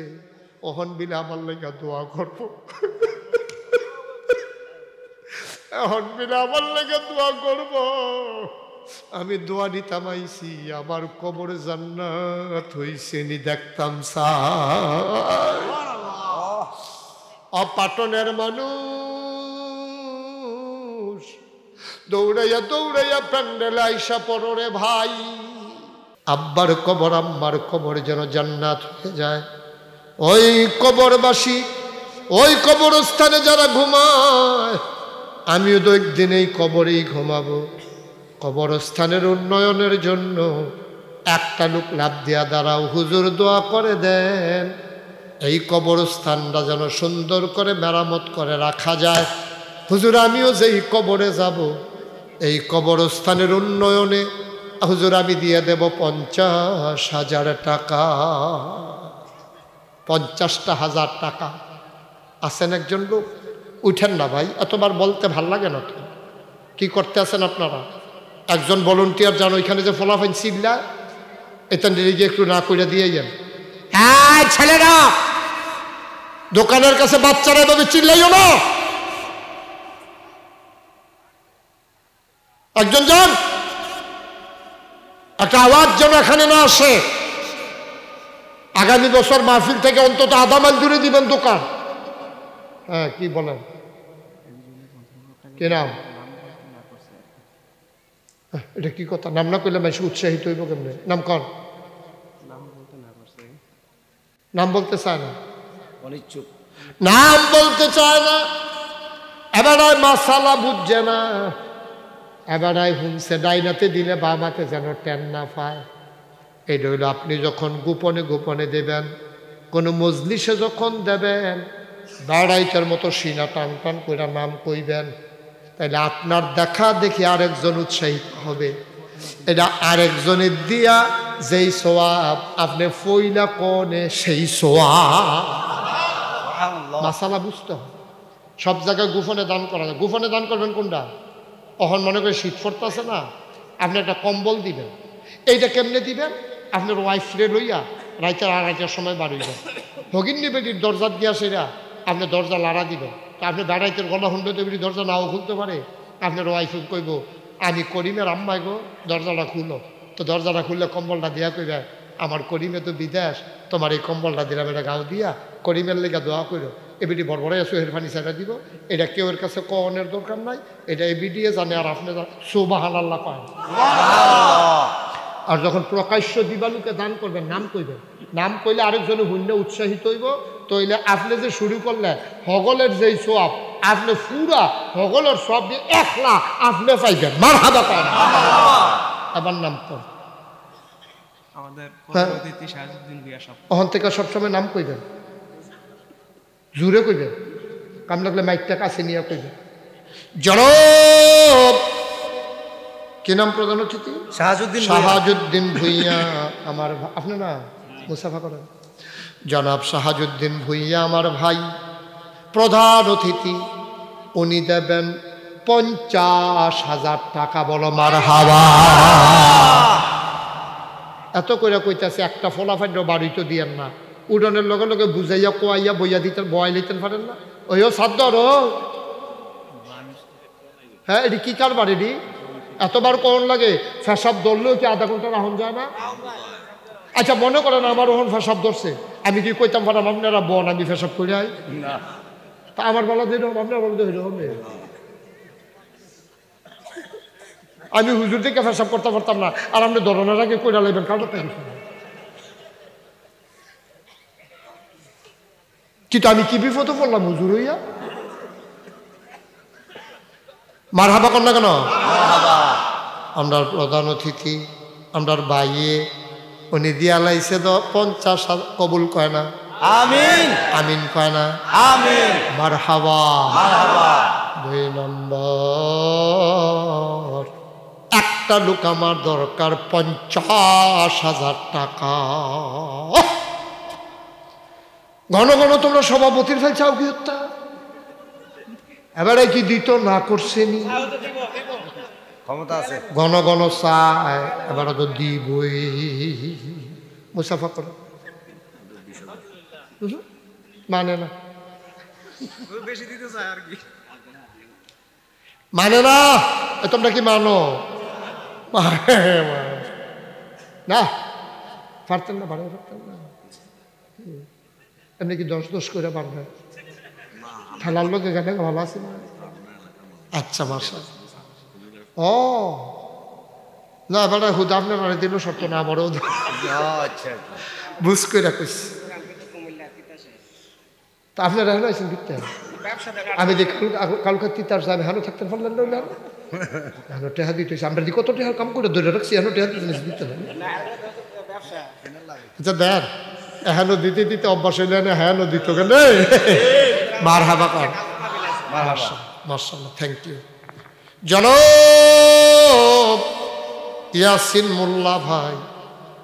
ওহন বিলে আমার লেগা দোয়া করবো, এখন বিলে আমার লেগে দোয়া করবো। আমি দোয়া নিতাম আইছি, আমার কবর জান্নাত হইছে নি দেখতাম অপাটনের মানুষ দৌড়াইয়া দৌড়াইয়া প্যান্ডেলে আইসা পড়ো রে ভাই। আব্বার কবর আম্মার কবর যেন জান্নাত হয়ে যায়। ওই কবরবাসী, ওই কবরস্থানে যারা ঘুমায়, আমিও তো একদিন এই কবরেই ঘুমাবো। কবরস্থানের উন্নয়নের জন্য একটা লোক লাভ দিয়া দাঁড়াও, হুজুর দোয়া করে দেন এই কবরস্থানটা যেন সুন্দর করে মেরামত করে রাখা যায়। হুজুর আমিও যেই কবরে যাব, এই কবরস্থানের উন্নয়নে হুজুর আমি দিয়ে দেব 50,000 টাকা। 50,000 টাকা। আছেন একজন লোক? উঠেন না ভাই, এতবার বলতে ভাল লাগে না তো। কি করতে আছেন আপনারা? একজন ভলান্টিয়ার যান, ওইখানে যে ফলাফাইন চিল্লা, এটা গিয়ে একটু না করে দিয়ে যান। হ্যাঁ ছেলেরা, দোকানের কাছে বাচ্চারা এভাবে চিল্লাইও না। একজন যান, একটা আওয়াজ যেন এখানে না আসে। আগামী বছর মাহফিল থেকে অন্তত আধা মাইল দূরে দিবেন দোকান। হ্যাঁ কি বলেন, কি নাম? এটা কি কথা? নাম না করলে বেশি উৎসাহিত হইব কেমনে? নাম কন। নাম বলতে চায় না, নাম বলতে চায় না। এবার মাসালা বুঝছে না, এবার হুমসে ডাইনাতে দিলে বামাতে যেন টেন না পায়। এটা হইল আপনি যখন গোপনে গোপনে দেবেন, কোনো মজলিসে যখন দেবেন, দাঁড়াইটার মতো সিনা টান টান করে নাম কইবেন, তাইলে আপনার দেখা দেখি আরেকজন উৎসাহিত হবে। এটা আরেকজনের দিয়া যেই সোয়াব আপনি ফইলা কোনে সেই সোয়াব। মাসালা বুঝতে হবে। সব জায়গায় গোপনে দান করা যায়। গোপনে দান করবেন কোনটা? তখন মনে করে শীত পড়তেছে না, আপনি একটা কম্বল দিবেন। এইটা কেমনে দিবেন? আপনার ওয়াইফরে লইয়া রাইতের 2:30টার সময় বাড়িবেন, ভগিনী বেটির দরজা দিয়া সেরা আপনি দরজা লাড়া দিবেন। আপনি বেড়াইতের গলা হুন্ডতে বেটি দরজা নাও খুলতে পারে, আপনার ওয়াইফ কইব আমি করিমের আম্মাই গো দরজাটা খুলো। তো দরজাটা খুললে কম্বলটা দিয়া কইবে আমার করিমে তো বিদেশ, তোমার এই কম্বলটা দিলাম, এটা গাও দিয়া করিমের লেগে দোয়া করো। এবিডি বড়বড়াই সোহের পানি ছাড়া দিব, এটা কেউ এর কাছে কনের দরকার নাই, এটা এবিডিয়ে জানে আর আপনি সুবহানাল্লাহ পান। আর যখন প্রকাশ্য দিবালুকে দান করবেন নাম কইবেন, নাম কইলে আরেকজনে হুন্য উৎসাহিত হইব, তইলে আপনি যে শুরু করলে হগলের যেই সোয়াব আপনি পুরা হগলের সব দিয়ে 1 লাখ আপনি পাইবেন। মারহাবা পান। আবার নাম কর আমাদের পরবর্তী শাহাজউদ্দিন ভুঁইয়া সাহেব। ওখান থেকে সবসময় নাম কইবেন, জুড়ে কইবেন, কাম লাগলে মাইকটা কাছে নিয়ে কইবেন। জনাব কি নাম প্রধান অতিথি? শাহাজউদ্দিন ভুঁইয়া আমার আপনি না মুসাফা করেন। জনাব শাহাজউদ্দিন ভুঁইয়া আমার ভাই প্রধান অতিথি, উনি দেবেন 50,000 টাকা। বলো মারহাবা। এত করে কইতাছে একটা ফলাফান্য বাড়ি তো দিয়েন না, উডনের লগে লগে বুঝাইয়া কোয়াইয়া বইয়া দিতেন, বয়াই লিতেন পারেন না। ওইও সাদ্দর হ্যাঁ, এটি কি কারবার? এটি এতবার কোন লাগে? ফেসাব ধরলেও কি আধা ঘন্টা রাহন যায় না? আচ্ছা মনে করেন আমার ওহন ফেসাব ধরছে, আমি কি কইতাম পারাম আপনারা বন আমি ফেসাব করে আই? তা আমার বলা দিন আপনার বলা দিন হবে। আমি হুজুর থেকে ফেসাব করতে পারতাম না, আর আপনি ধরনের আগে কইরা লাইবেন কারণ কিন্তু আমি কি বিপদে পড়লাম হুজুর হইয়া? মারহাবা কর না কেন? আমরা প্রধান অতিথি, আমরা বাইয়ে উনি দিয়া লাইছে তো 50,000 কবুল কয় না? আমিন। আমিন কয় না? আমিন। মারহাবা। 2 নম্বর, একটা লোক আমার দরকার 50,000 টাকা। ঘন ঘন তোমরা সভাপতির ফেল চাও কি হত্যা? এবারে কি দিত না করছেনি? ঘন ঘন চায়, এবারে তো দিবই। মুসাফা করো মানে না, মানে না। তোমরা কি মানো? না পারতেন না, বাড়াতে পারতেন না। এমনি কি 10 করে পারবে? খেলার লোক এখানে ভালো আছে না? আচ্ছা মাসা ও না, এবার হুদা আপনার আড়াই দিনও সত্য না, আমারও বুঝ করে রাখিস। তা আপনারা হেন আছেন দিতে আমি দেখি কালকার তিতার আমি হেন থাকতেন পারলেন না, হেন টেহা দিতে আমরা দি কত টেহার কাম করে ধরে রাখছি, হেন টেহা দিতে না। আচ্ছা দেন হেন দিতে দিতে অভ্যাস হইলে না, হেন দিত কেন? মারহাবা কর। মাশাআল্লাহ, থ্যাংক ইউ। জনাব ইয়াসিন মোল্লা ভাই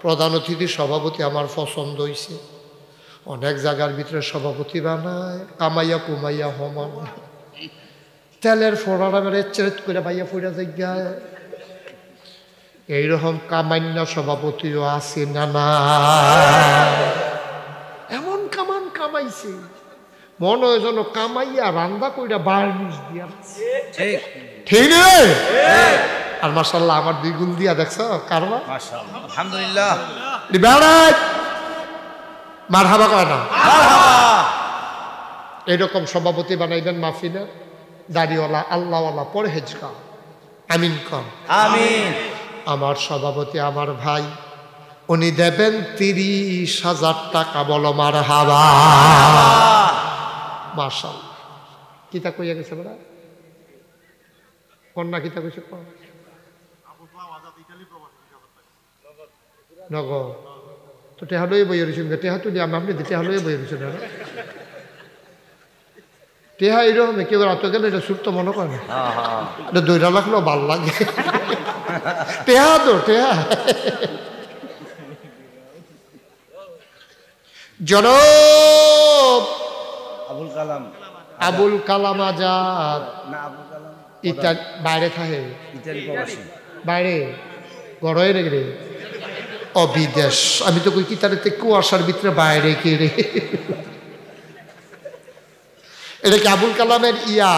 প্রধান অতিথি সভাপতি আমার পছন্দ হয়েছে। অনেক জায়গার ভিতরে সভাপতি বানায় কামাইয়া কুমাইয়া হমান, তেলের ফোড়ারা বেড়ে চেত করে ভাইয়া ফুড়া জায়গায়। এইরকম কামান্য সভাপতিও আছে না? না এমন কামান কামাইছে মনে হয় যেন কামাইয়া রান্দা কইরা বার্নিশ দিয়া। ঠিক নেই? আর মাশাআল্লাহ আমার 2 গুণ দিয়া দেখছো কারবা। মাশাআল্লাহ, আলহামদুলিল্লাহ। মারহাবা কয় না? এরকম সভাপতি বানাইবেন মাহফিলের, দাড়িওয়ালা আল্লাহওয়ালা পরহেজগার। আমিন কর। আমিন। আমার সভাপতি আমার ভাই, উনি দেবেন 30,000 টাকা। বলো মারহাবা। মাশাআল্লাহ। কিতা কইয়া গেছে বড়া? কন্যা কিতা কইছে? নগর তো টেহা লয়ে বইয়ে রয়েছেন, টেহা তো দিয়ে আপনি টেহা লয়ে বইয়ে রয়েছেন। টেহা এইরকম কেউ রাত গেলে এটা সুর তো মনে করে না, এটা 2 লাখলেও ভাল লাগে। টেহা তো টেহা। জনাব আবুল কালাম আজাদ ইত্যাদি বাইরে থাকে, বাইরে গড়ে রে অবিদেশ। আমি তো কই কি তার কুয়াশার ভিতরে বাইরে কে রে? এটা কি আবুল কালামের ইয়া?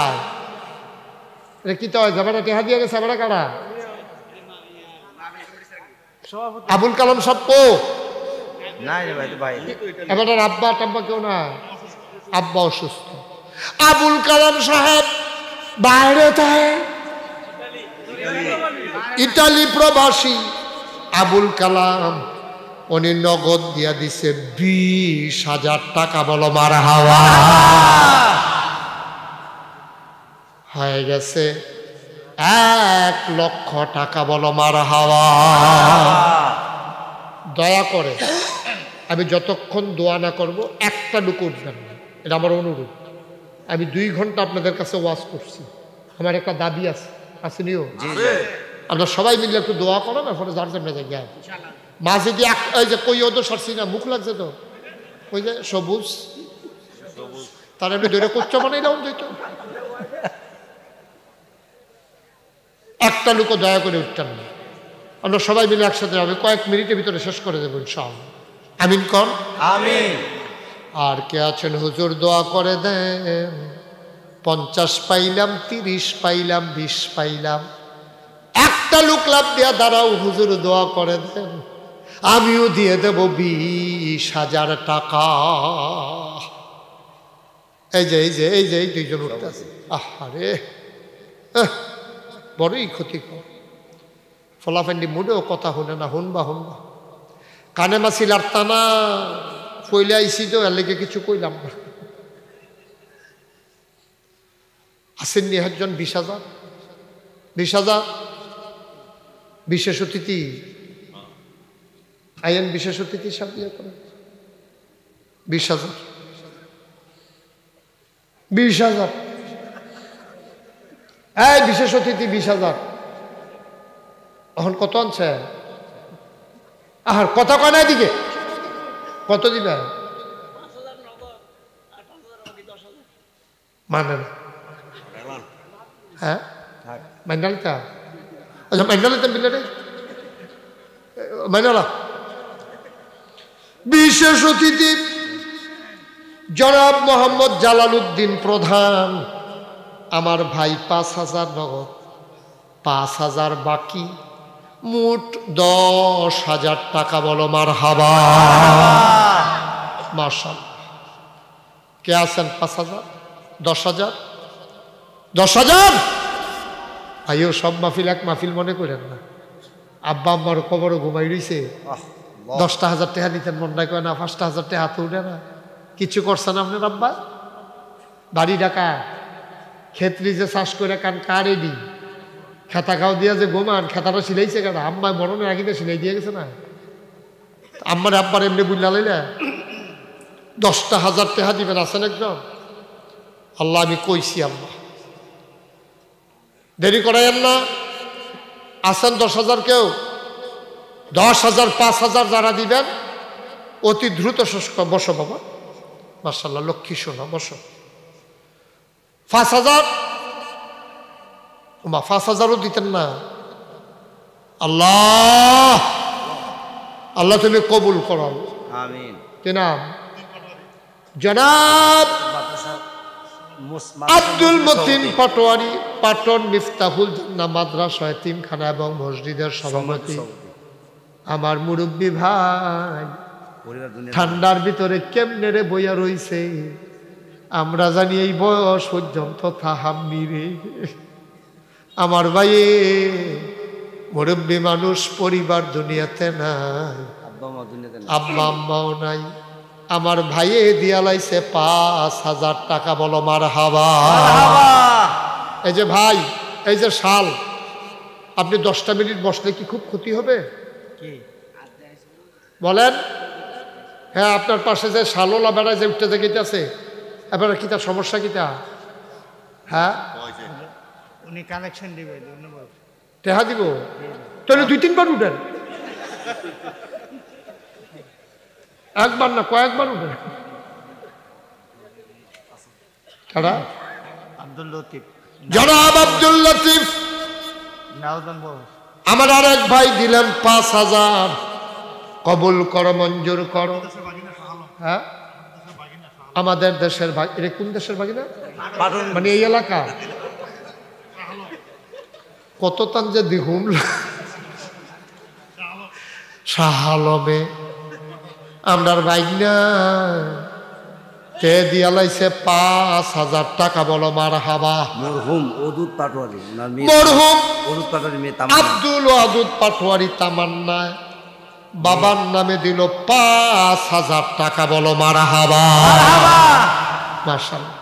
এটা কি তো যাবাটা টেহা দিয়ে গেছে? আবার কারা আবুল কালাম সব কো? এবার আব্বা টাব্বা কেউ না? আব্বা অসুস্থ। আবুল কালাম সাহেব বাইরে থাকে, ইটালি প্রবাসী। আবুল কালাম উনি নগদ দিয়া দিছে 20,000 টাকা। বলো মারহাবা। হয়ে গেছে 1 লক্ষ টাকা। বলো মারহাবা। দয়া করে আমি যতক্ষণ দোয়া না করব একটা লুকু উঠবেন না, এটা আমার অনুরোধ। আমি 2 ঘন্টা আপনাদের কাছে ওয়াজ করছি, আমার একটা দাবি আছে, আসেনিও? আপনারা সবাই মিলে একটু দোয়া করেন, এরপরে যার জন্য জায়গায় মাঝে দিয়ে ওই যে কই ওদের সরছি না, মুখ লাগছে তো, ওই যে সবুজ তার এমনি ধরে কোচ্চ বানাইলাম যেত। একটা লুকো দয়া করে উঠতেন না। আমরা সবাই মিলে একসাথে হবে, কয়েক মিনিটের ভিতরে শেষ করে দেবো ইনশাআল্লাহ। আমিন কর। আমিন। আর কে আছেন হুজুর দোয়া করে দেন। 50 পাইলাম, 30 পাইলাম, 20 পাইলাম, একটা লোক লাভ দিয়া দাঁড়াও, হুজুর দোয়া করে দেন, আমিও দিয়ে দেব 20,000 টাকা। এই যে এই যে এই যে এই 2 জন উঠতেছে। আহারে বড়ই ক্ষতিকর। ফলাফেন্ডি মুডেও কথা শুনে না, হুনবা হুনবা কানে মাছি লাড়তা না, কইলে আইসি তো এর লেগে কিছু কইলাম না। আসেননি একজন 20,000 20,000 বিশেষ অতিথি আইন, বিশেষ অতিথি সব ইয়ে করেন। 20,000 20,000 এই বিশেষ অতিথি 20,000। এখন কত আনছে? আহার কথা কয় না, এদিকে কত দিবে? মানে না, হ্যাঁ মাইনালিতা, আচ্ছা মাইনালিতা মিলে রে মাইনালা। বিশেষ অতিথি জনাব মোহাম্মদ জালালউদ্দিন প্রধান, আমার ভাই 5,000 নগদ, 5,000 বাকি, মোট 10,000 টাকা। বলো মারহাবা। মাশাআল্লাহ। কে আছেন? 5,000 10,000 10,000। আইও সব মাহফিল এক মাহফিল মনে করেন না। আব্বা আম্মার কবরও ঘুমাই রইছে, 10,000 টাকা দিতেন মনটা কয় না, 5,000 টাকা হাতে উঠে না। কিছু করছেন আপনার আব্বা? বাড়ি ডাকা ক্ষেত্রি যে চাষ করে কান কারে দি খেতা খাও দিয়া যে গোমান, খেতাটা সিলাইছে কেন? আম্মায় মরণের আগে সিলাই দিয়ে গেছে না। আম্মার আব্বার এমনি বুঝলা লইলে 10,000 টাকা দিবেন। আছেন একজন? আল্লাহ আমি কইছি আল্লাহ দেরি করাইয়েন না। আছেন 10,000 কেউ? 10,000 5,000 যারা দিবেন অতি দ্রুত শেষ কর। বসো বাবা, মাশাআল্লাহ, লক্ষ্মী শোনা, বসো। 5,000 মা 5,000ও দিতেন না। আল্লাহ আল্লাহ তুমি কবুল করো। আমিন। কি নাম? জনাব আব্দুল মতিন পাটোয়ারি, পাটন মিফতাহুল জান্নাহ মাদ্রাসা এতিমখানা এবং মসজিদের সভাপতি, আমার মুরব্বী ভাই। ঠান্ডার ভিতরে কেমনে রে বইয়া রইছে, আমরা জানি এই বয়স পর্যন্ত থাহাম্মি রে। আমার ভাইয়ে মুরব্বী মানুষ, পরিবার দুনিয়াতে নাই, আব্বা আম্মাও নাই। আমার ভাইয়ে দিয়া লাইছে 5,000 টাকা। বলো মারহাবা। এই যে ভাই, এই যে শাল, আপনি 10টা মিনিট বসলে কি খুব ক্ষতি হবে? বলেন। হ্যাঁ, আপনার পাশে যে শালওয়ালা বেড়ায় যে উঠতে যেতে এবার কি তার সমস্যা কিটা? হ্যাঁ, উনি কালেকশন দিবে, টেহা দিব, তাহলে 2-3 বার উঠেন, একবার না কয়েকবার উঠেন। কারা? আব্দুল লতিফ, জনাব আব্দুল লতিফ। আমার আর এক ভাই দিলেন 5,000। কবুল করো, মঞ্জুর করো। হ্যাঁ, আমাদের দেশের ভাই। এটা কোন দেশের বাগিনা? মানে এই এলাকা কত তান যে দিহুম শাহ আলমে আমরার বাইক না তে দিয়া লাইছে 5,000 টাকা, বলো মার হাবা। মরহুম ওদুদ পাটোয়ারি, ওনার মেয়ে মরহুম ওদুদ পাটোয়ারি মেয়ে তামান্না। আব্দুল ওয়াদুদ পাটোয়ারি তামান্না বাবার নামে দিল 5,000 টাকা, বলো মার হাবা। মাশাআল্লাহ।